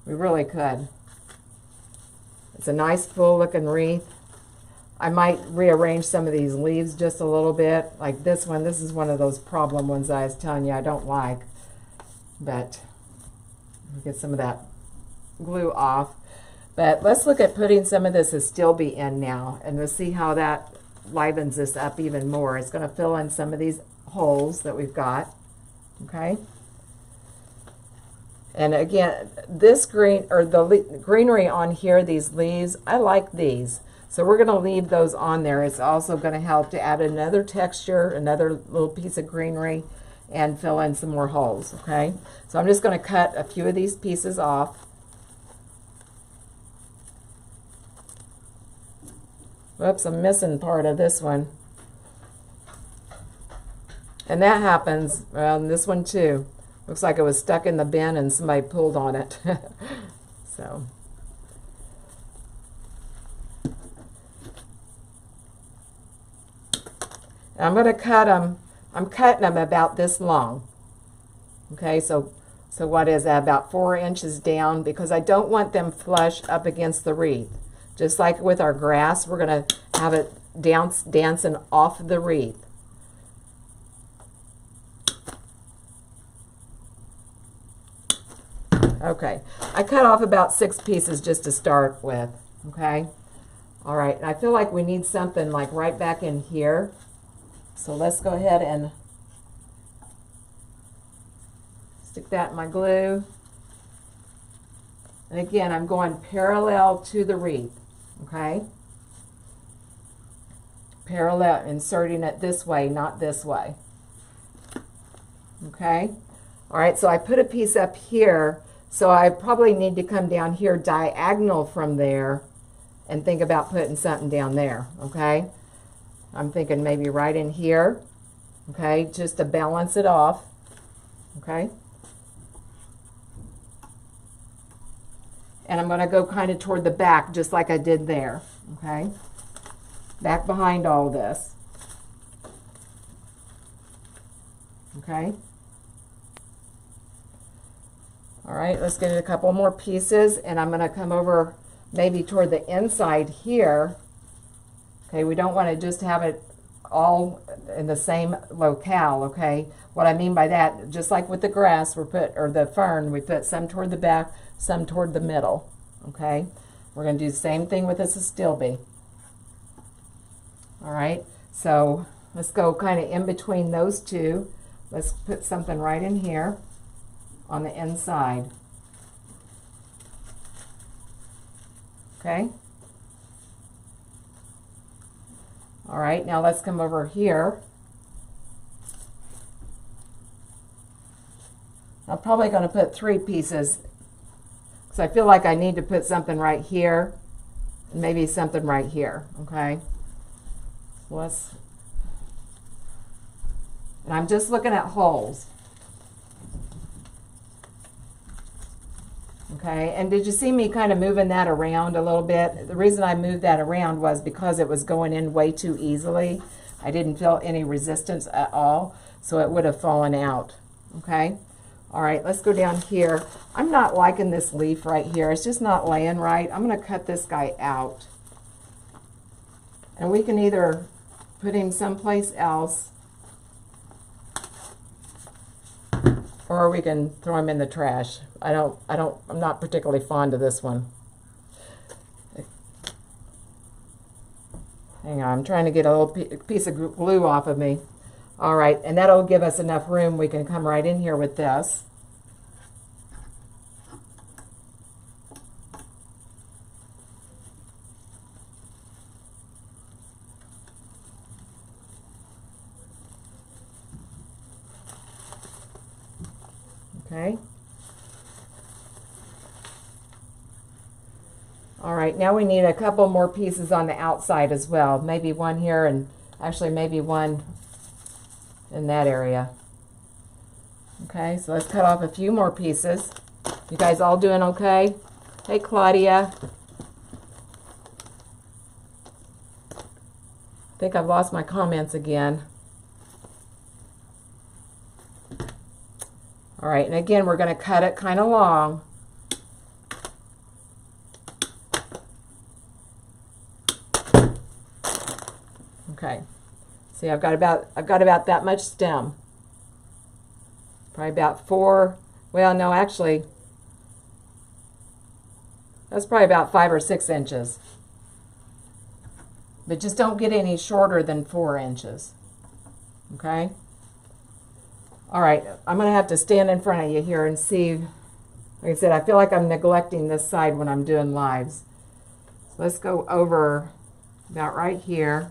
We really could. It's a nice full looking wreath. I might rearrange some of these leaves just a little bit, like this one. This is one of those problem ones I was telling you I don't like, but get some of that glue off. But let's look at putting some of this Astilbe in now, and we'll see how that livens this up even more. It's going to fill in some of these holes that we've got, okay? And again, this green, or the greenery on here, these leaves, I like these. So we're going to leave those on there. It's also going to help to add another texture, another little piece of greenery, and fill in some more holes, okay? So I'm just going to cut a few of these pieces off. Whoops, I'm missing part of this one. And that happens, well, this one too. Looks like it was stuck in the bin and somebody pulled on it. So. And I'm going to cut them. I'm cutting them about this long. Okay, so what is that? About 4 inches down, because I don't want them flush up against the wreath. Just like with our grass, we're going to have it dancing off the wreath. Okay, I cut off about 6 pieces just to start with, okay? All right, and I feel like we need something like right back in here. So let's go ahead and stick that in my glue. And again, I'm going parallel to the wreath, okay? Parallel, inserting it this way, not this way. Okay? All right, so I put a piece up here. So I probably need to come down here diagonal from there and think about putting something down there, okay? I'm thinking maybe right in here, okay, just to balance it off, okay? And I'm going to go kind of toward the back just like I did there, okay? Back behind all this. okay? All right, let's get a couple more pieces, and I'm gonna come over maybe toward the inside here. Okay, we don't wanna just have it all in the same locale, okay? What I mean by that, just like with the grass, or the fern, we put some toward the back, some toward the middle, okay? We're gonna do the same thing with this astilbe. All right, so let's go kind of in between those two. Let's put something right in here on the inside. Okay. All right, now let's come over here. I'm probably going to put 3 pieces because I feel like I need to put something right here and maybe something right here, okay? So and I'm just looking at holes. Okay, and did you see me kind of moving that around a little bit? The reason I moved that around was because it was going in way too easily. I didn't feel any resistance at all, so it would have fallen out, okay? All right, let's go down here. I'm not liking this leaf right here. It's just not laying right. I'm gonna cut this guy out. And we can either put him someplace else, or we can throw him in the trash. I'm not particularly fond of this one. Hang on, I'm trying to get a little piece of glue off of me. All right, and that'll give us enough room. We can come right in here with this. Okay. All right, now we need a couple more pieces on the outside as well. Maybe one here, and actually maybe one in that area. Okay, so let's cut off a few more pieces. You guys all doing okay? Hey, Claudia. I think I've lost my comments again. All right, and again, we're going to cut it kind of long. Okay, see, I've got about that much stem. Probably about 4. Well, no, actually, that's probably about 5 or 6 inches. But just don't get any shorter than 4 inches. Okay. All right, I'm going to have to stand in front of you here and see. Like I said, I feel like I'm neglecting this side when I'm doing lives. So let's go over about right here.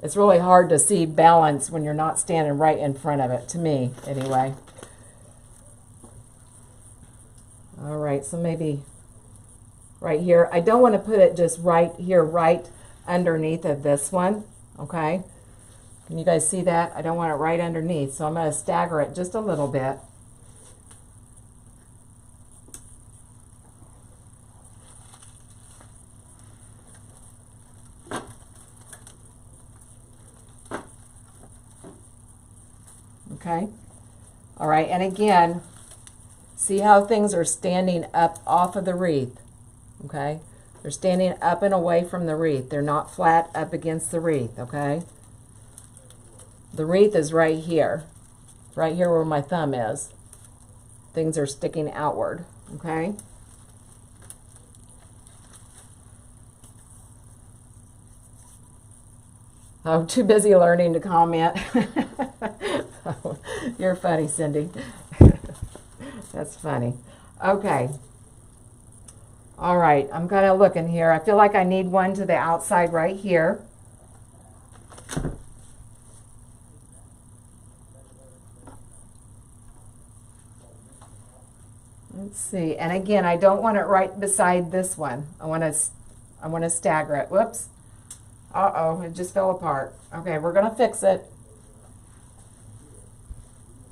It's really hard to see balance when you're not standing right in front of it, to me, anyway. All right, so maybe right here. I don't want to put it just right here, right underneath of this one, okay? Can you guys see that? I don't want it right underneath, so I'm going to stagger it just a little bit. Okay, all right, and again, see how things are standing up off of the wreath, okay? They're standing up and away from the wreath. They're not flat up against the wreath, okay? The wreath is right here where my thumb is. Things are sticking outward, okay? I'm too busy learning to comment. You're funny, Cindy. That's funny. Okay. All right, I'm kind of looking here. I feel like I need one to the outside right here. Let's see. And again, I don't want it right beside this one. I want to stagger it. Whoops. Uh-oh, it just fell apart. Okay, we're going to fix it.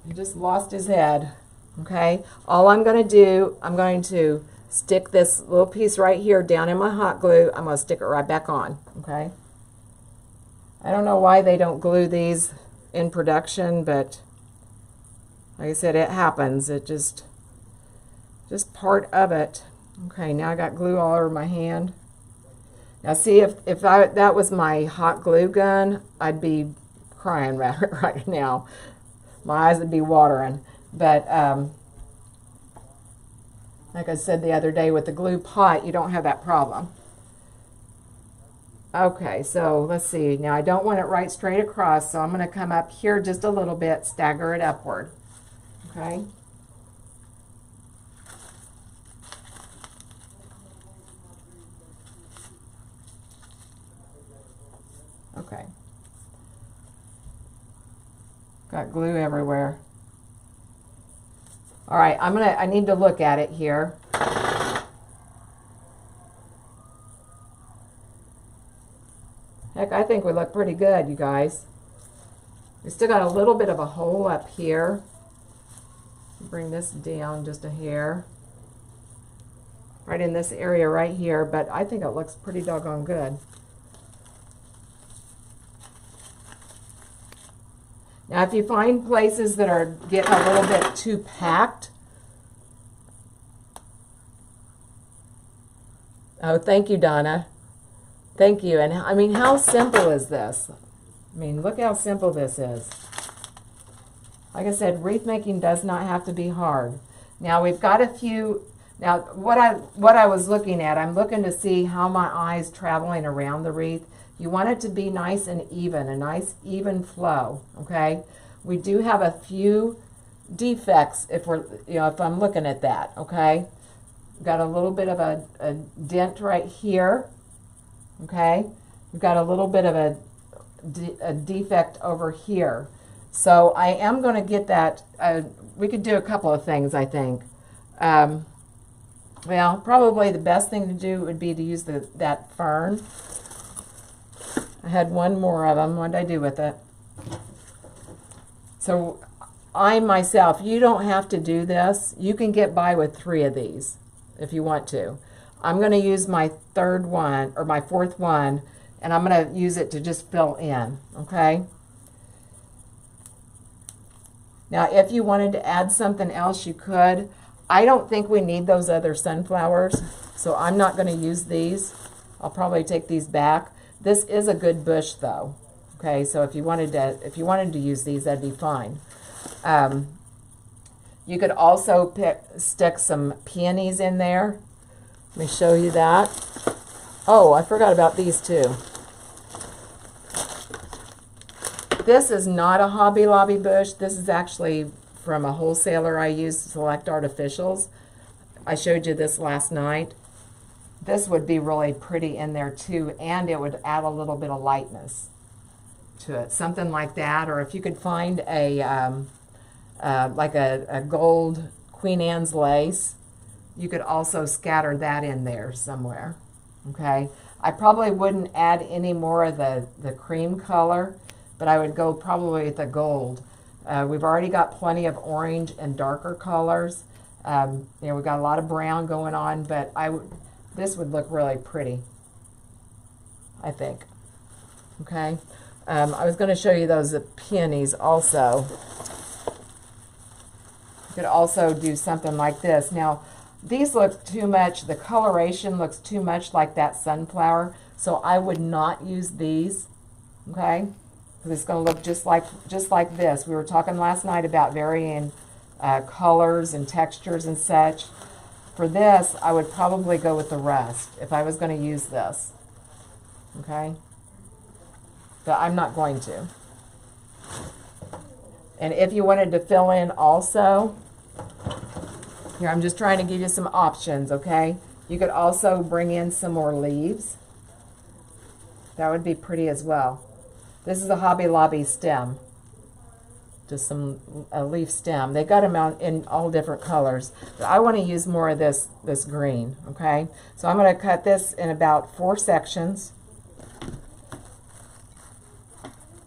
He just lost his head. Okay, all I'm going to do, I'm going to stick this little piece right here down in my hot glue. I'm going to stick it right back on. Okay, I don't know why they don't glue these in production, but like I said, it happens. It just part of it. Okay, now I got glue all over my hand. Now see, if that was my hot glue gun, I'd be crying right now. My eyes would be watering. But like I said the other day, with the glue pot, you don't have that problem. Okay, so let's see. Now I don't want it right straight across, so I'm going to come up here just a little bit, stagger it upward. Okay. Okay. Got glue everywhere. All right, I need to look at it here. Heck, I think we look pretty good, you guys. We still got a little bit of a hole up here. Bring this down just a hair. Right in this area right here, but I think it looks pretty doggone good. Now, if you find places that are getting a little bit too packed, oh, thank you, Donna. Thank you. And I mean, how simple is this? I mean, look how simple this is. Like I said, wreath making does not have to be hard. Now we've got a few. Now what I was looking at, I'm looking to see how my eye's traveling around the wreath. You want it to be nice and even, a nice even flow. Okay. We do have a few defects if I'm looking at that. Okay. Got a little bit of a dent right here. Okay, we've got a little bit of a defect over here. So I am going to get that. We could do a couple of things, I think. Well, probably the best thing to do would be to use that fern. I had one more of them. What did I do with it? So I myself, you don't have to do this. You can get by with 3 of these if you want to. I'm going to use my 3rd one, or my 4th one, and I'm going to use it to just fill in, okay? Now, if you wanted to add something else, you could. I don't think we need those other sunflowers, so I'm not going to use these. I'll probably take these back. This is a good bush, though, okay? So if you wanted to use these, that'd be fine. You could also stick some peonies in there. Let me show you that. Oh, I forgot about these too. This is not a Hobby Lobby bush. This is actually from a wholesaler I use, Select Artificials. I showed you this last night. This would be really pretty in there too, and it would add a little bit of lightness to it. Something like that, or if you could find like a gold Queen Anne's lace, you could also scatter that in there somewhere, okay? I probably wouldn't add any more of the cream color, but I would go probably with the gold. We've already got plenty of orange and darker colors. We've got a lot of brown going on, but this would look really pretty, I think, okay? I was going to show you those peonies also. You could also do something like this. Now, these look too much, the coloration looks too much like that sunflower, so I would not use these, okay? Because it's going to look just like this. We were talking last night about varying colors and textures and such. For this, I would probably go with the rust if I was going to use this, okay? But I'm not going to. And if you wanted to fill in also, here, I'm just trying to give you some options, okay? You could also bring in some more leaves. That would be pretty as well. This is a Hobby Lobby stem. Just a leaf stem. They got them out in all different colors. But I want to use more of this green, okay? So I'm going to cut this in about 4 sections.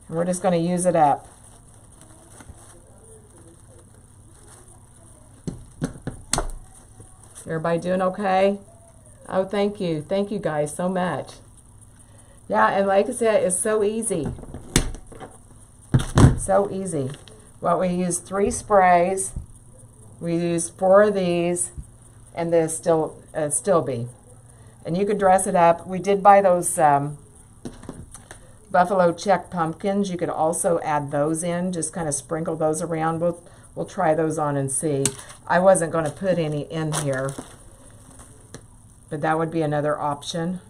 And we're just going to use it up. Everybody doing okay? Oh, thank you. Thank you guys so much. Yeah, and like I said, it's so easy. So easy. Well, we used 3 sprays. We used 4 of these, and this still be. And you could dress it up. We did buy those buffalo check pumpkins. You could also add those in. Just kind of sprinkle those around. We'll try those on and see. I wasn't going to put any in here, but that would be another option.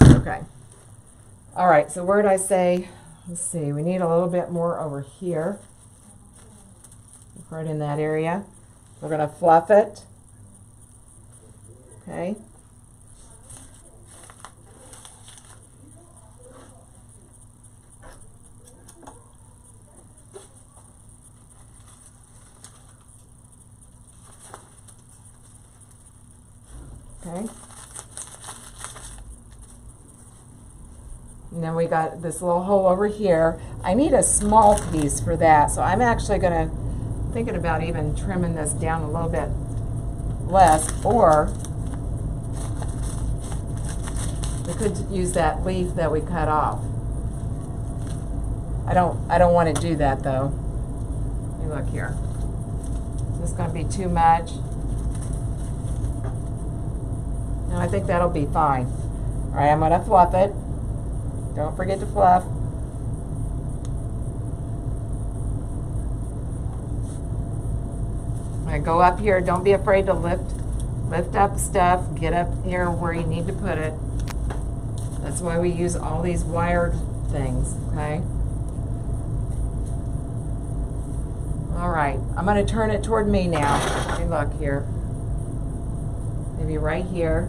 Okay. All right, so where did I say? Let's see, we need a little bit more over here. Right in that area. We're going to fluff it. Okay. Okay. And then we got this little hole over here. I need a small piece for that, so I'm actually thinking about even trimming this down a little bit less, or we could use that leaf that we cut off. I don't want to do that though. Let me look here. Is this going to be too much? No, I think that'll be fine. All right, I'm going to fluff it. Don't forget to fluff. I'm going to go up here. Don't be afraid to lift up stuff. Get up here where you need to put it. That's why we use all these wired things, okay? All right, I'm going to turn it toward me now. Let me look here. Maybe right here.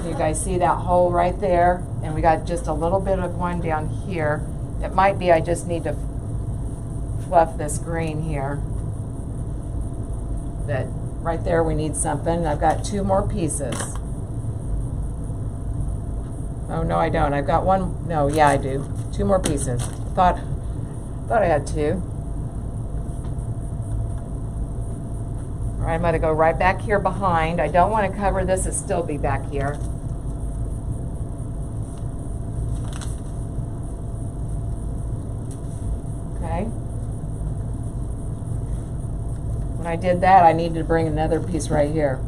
You guys see that hole right there? And we got just a little bit of one down here. It might be I just need to fluff this green here. That right there we need something. I've got 2 more pieces. Oh no, I don't. I've got 1. No, yeah, I do. 2 more pieces. Thought I had 2. All right, I'm going to go right back here behind. I don't want to cover this. It'll still be back here. Okay. When I did that, I needed to bring another piece right here.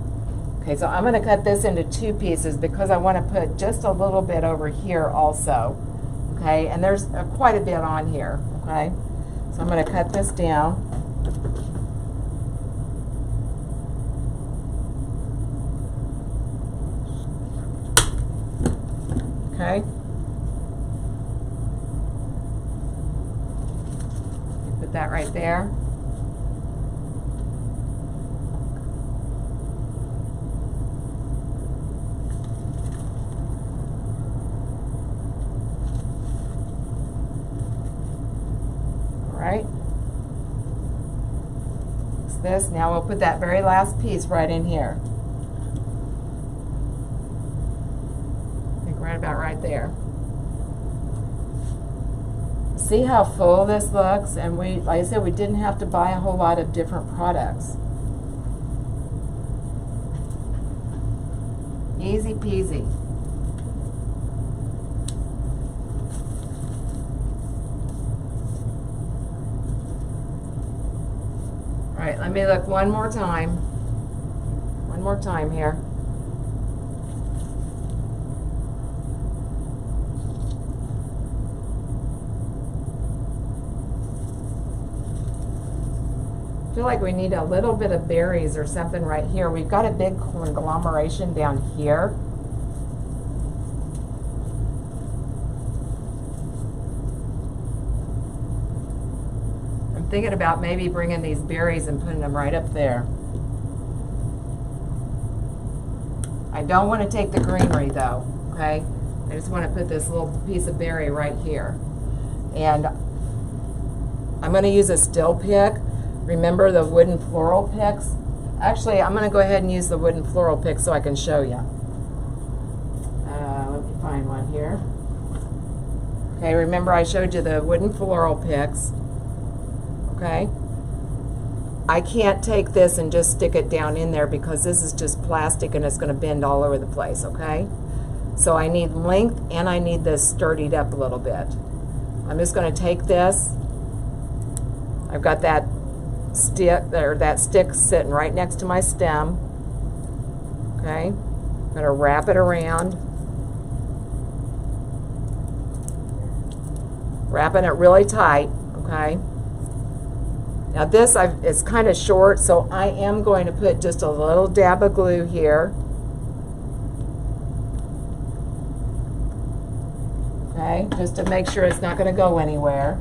Okay, so I'm going to cut this into 2 pieces because I want to put just a little bit over here also. Okay, and there's quite a bit on here. Okay, so I'm going to cut this down. Okay. Put that right there. All right. Fix this. Now we'll put that very last piece right in here. Right about right there. See how full this looks? And like I said, we didn't have to buy a whole lot of different products. Easy peasy. All right, let me look one more time. One more time here. I feel like we need a little bit of berries or something right here. We've got a big conglomeration down here. I'm thinking about maybe bringing these berries and putting them right up there. I don't want to take the greenery though, okay? I just want to put this little piece of berry right here. And I'm going to use a still pick. Remember the wooden floral picks? Actually, I'm going to go ahead and use the wooden floral pick so I can show you. Let me find one here. Okay, remember I showed you the wooden floral picks. Okay. I can't take this and just stick it down in there because this is just plastic and it's going to bend all over the place, okay? So I need length and I need this sturdied up a little bit. I'm just going to take this. I've got that stick sitting right next to my stem. Okay, I'm going to wrap it around. Wrapping it really tight, okay? Now this is kind of short, so I am going to put just a little dab of glue here. Okay, just to make sure it's not going to go anywhere.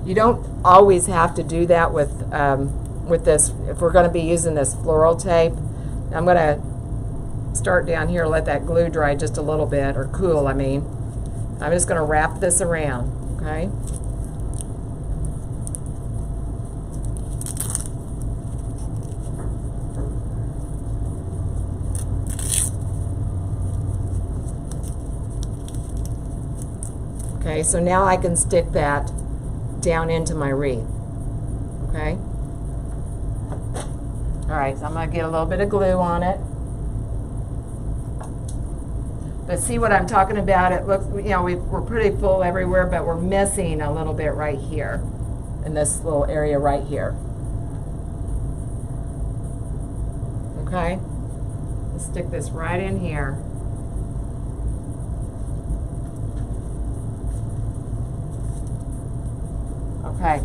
You don't always have to do that with this. If we're going to be using this floral tape, I'm going to start down here, let that glue dry just a little bit, or cool, I mean. I'm just going to wrap this around, okay? Okay, so now I can stick that down into my wreath, okay? All right, so I'm going to get a little bit of glue on it. But see what I'm talking about? It looks, you know, we're pretty full everywhere, but we're missing a little bit right here, in this little area right here. Okay, let's stick this right in here. Okay,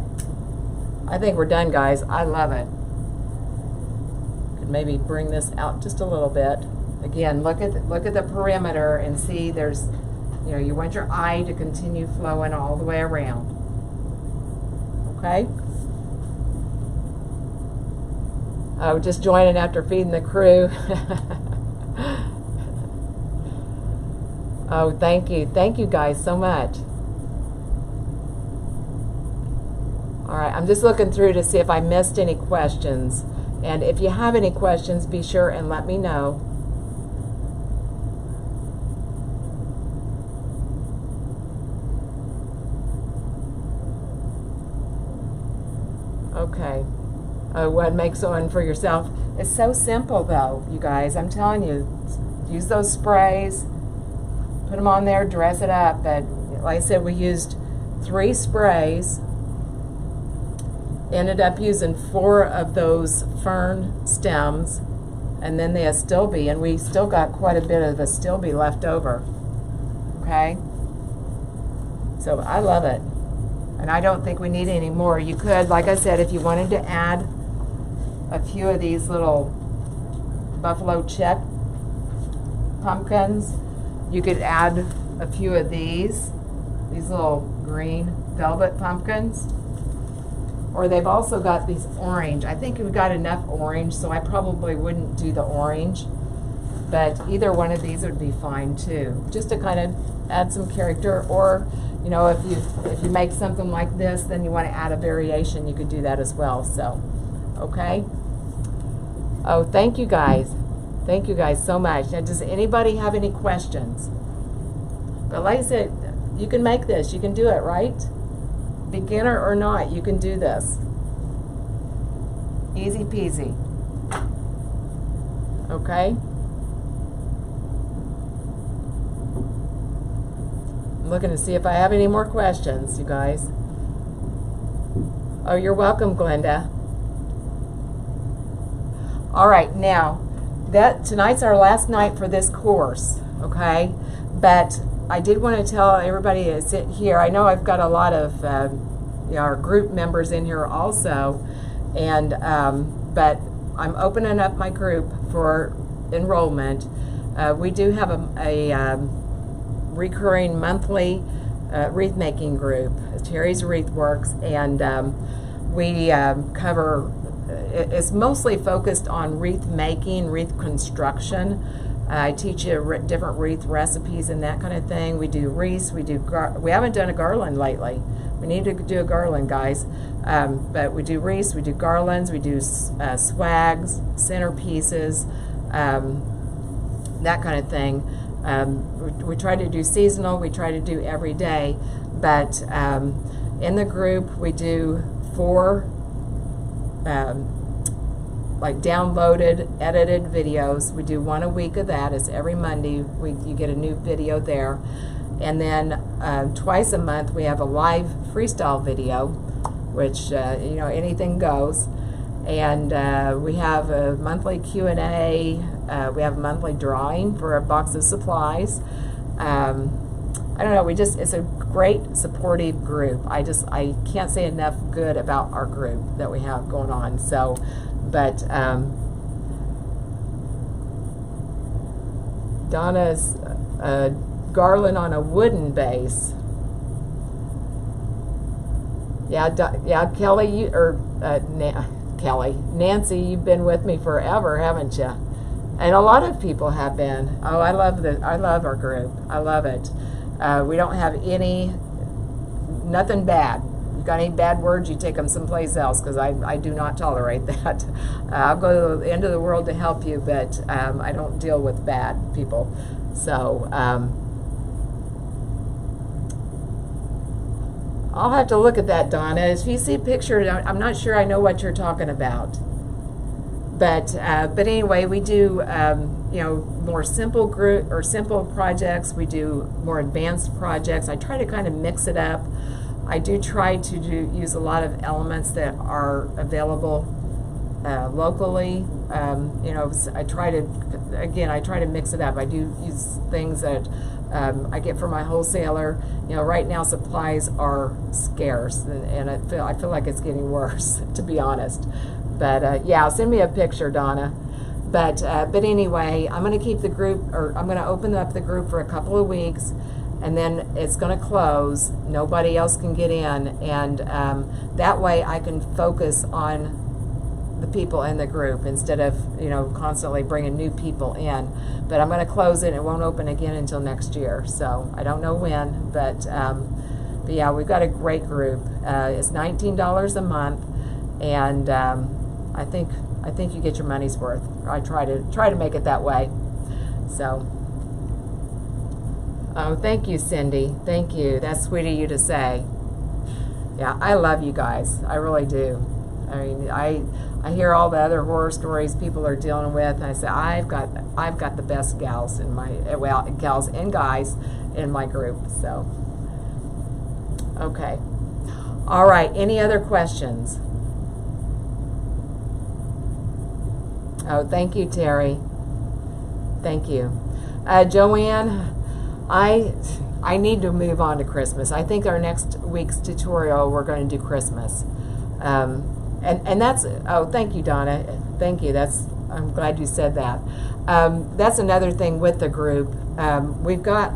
I think we're done, guys. I love it. Could maybe bring this out just a little bit. Again, look at the perimeter and see there's, you know, you want your eye to continue flowing all the way around. Okay? Oh, just joining after feeding the crew. Oh, thank you. Thank you guys so much. All right, I'm just looking through to see if I missed any questions. And if you have any questions, be sure and let me know. Okay. Oh, what makes one for yourself? It's so simple, though, you guys. I'm telling you, use those sprays, put them on there, dress it up. But like I said, we used 3 sprays. Ended up using 4 of those fern stems, and then the astilbe, and we still got quite a bit of astilbe left over. Okay? So I love it. And I don't think we need any more. You could, like I said, if you wanted to add a few of these little buffalo check pumpkins, you could add a few of these little green velvet pumpkins. Or they've also got these orange. I think we've got enough orange, so I probably wouldn't do the orange. But either one of these would be fine too, just to kind of add some character. Or, you know, if you make something like this, then you want to add a variation, you could do that as well. So, okay. Oh, thank you guys. Thank you guys so much. Now, does anybody have any questions? But like I said, you can make this. You can do it, right? Beginner or not, you can do this. Easy peasy. Okay? I'm looking to see if I have any more questions, you guys. Oh, you're welcome, Glenda. All right, now, tonight's our last night for this course, okay? But I did want to tell everybody to sit here. I know I've got a lot of our group members in here also, and but I'm opening up my group for enrollment. We do have a recurring monthly wreath making group, Terry's Wreath Works, and we cover. It's mostly focused on wreath making, wreath construction. I teach you different wreath recipes and that kind of thing. We do wreaths. We haven't done a garland lately. We need to do a garland, guys. But we do wreaths. We do garlands. We do swags, centerpieces, that kind of thing. We try to do seasonal. We try to do every day. But in the group, we do 4 like downloaded, edited videos. We do one a week of that. It's every Monday. You get a new video there. And then twice a month we have a live freestyle video, which, you know, anything goes. And we have a monthly Q&A. We have a monthly drawing for a box of supplies. I don't know, it's a great supportive group. I can't say enough good about our group that we have going on. So, but Donna's garland on a wooden base. Yeah, Kelly, Kelly, Nancy, you've been with me forever, haven't you? And a lot of people have been. Oh, I love our group. I love it. We don't have nothing bad. If you've got any bad words, you take them someplace else, because I do not tolerate that. I'll go to the end of the world to help you, but I don't deal with bad people. So I'll have to look at that, Donna. If you see a picture, I'm not sure I know what you're talking about. But anyway, we do you know, more simple group or simple projects. We do more advanced projects. I try to kind of mix it up. I do try to use a lot of elements that are available locally. You know, I try to mix it up. I do use things that I get from my wholesaler. You know, right now supplies are scarce, and I feel like it's getting worse, to be honest. But yeah, send me a picture, Donna. But anyway, I'm going to keep the group, or I'm going to open up the group for a couple of weeks, and then it's going to close. Nobody else can get in, and that way I can focus on the people in the group instead of, you know, constantly bringing new people in. But I'm going to close it. It won't open again until next year. So I don't know when, but yeah, we've got a great group. It's $19 a month, and I think you get your money's worth. I try to make it that way. So, oh, thank you, Cindy. Thank you. That's sweet of you to say. Yeah, I love you guys. I really do. I mean, I hear all the other horror stories people are dealing with, and I say I've got the best gals in my gals and guys in my group. So, okay, all right. Any other questions? Oh, thank you, Terry. Thank you, Joanne. I need to move on to Christmas. I think our next week's tutorial we're going to do Christmas. And that's, oh, thank you, Donna. Thank you. I'm glad you said that. That's another thing with the group. We've got,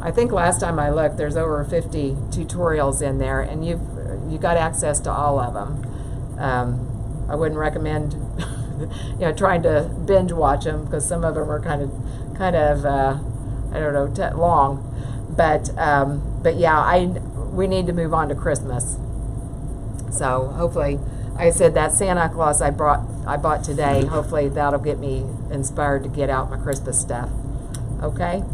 I think last time I looked, there's over 50 tutorials in there, and you've got access to all of them. I wouldn't recommend, you know, trying to binge watch them, because some of them are kind of I don't know, long. But yeah, we need to move on to Christmas. So hopefully, like I said, that Santa Claus I bought today, hopefully that'll get me inspired to get out my Christmas stuff. Okay?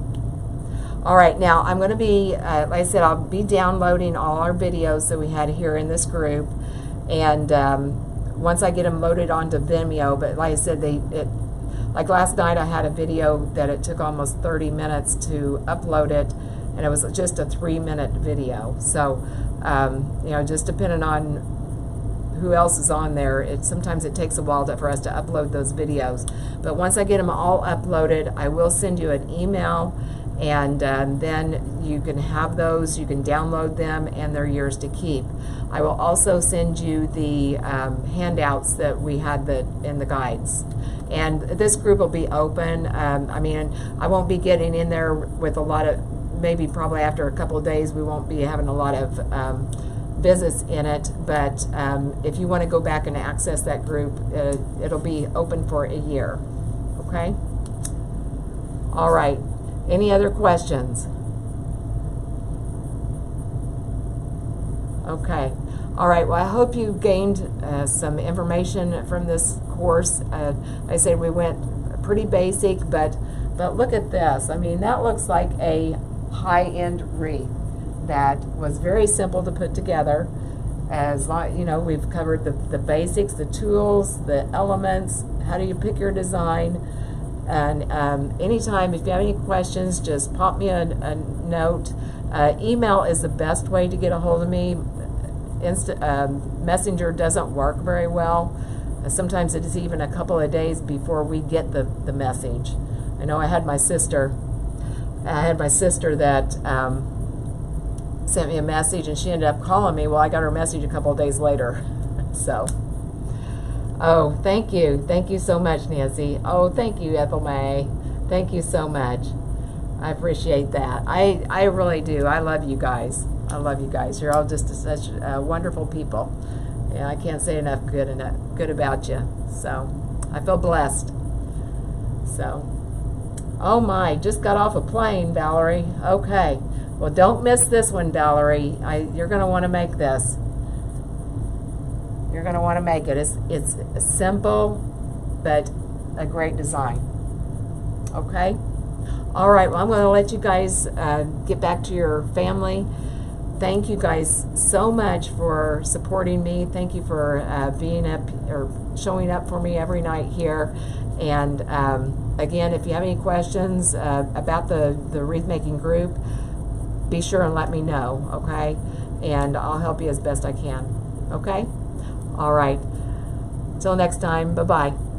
All right, now I'm going to be, like I said, I'll be downloading all our videos that we had here in this group. And once I get them loaded onto Vimeo, but like I said, like last night I had a video that it took almost 30 minutes to upload it, and it was just a 3-minute video. So, you know, just depending on who else is on there, sometimes it takes a while for us to upload those videos. But once I get them all uploaded, I will send you an email, and then you can have those, you can download them, and they're yours to keep. I will also send you the handouts that we had in the guides. And this group will be open. I mean, I won't be getting in there with a lot of, maybe probably after a couple of days, we won't be having a lot of visits in it. But if you want to go back and access that group, it'll be open for a year. Okay? All right. Any other questions? Okay. All right. Well, I hope you gained some information from this course. I said we went pretty basic, but look at this. I mean, that looks like a high-end wreath that was very simple to put together. As long, you know, we've covered the basics, the tools, the elements, how do you pick your design. And anytime, if you have any questions, just pop me a note. Email is the best way to get a hold of me. Messenger doesn't work very well. Sometimes it is even a couple of days before we get the message. I know I had my sister that sent me a message, and she ended up calling me. Well, I got her message a couple of days later. So, oh, thank you so much, Nancy. Oh, thank you, Ethel May. Thank you so much. I appreciate that. I really do. I love you guys. I love you guys. You're all just such wonderful people. Yeah, I can't say enough good about you. So I feel blessed. So, oh my, just got off a plane, Valerie. Okay. Well, don't miss this one, Valerie. You're going to want to make this. You're going to want to make it. It's simple, but a great design. Okay? All right, well, I'm going to let you guys get back to your family. Thank you guys so much for supporting me. Thank you for being up or showing up for me every night here. And again, if you have any questions about the wreath making group, be sure and let me know, okay? And I'll help you as best I can, okay? All right. Till next time, bye-bye.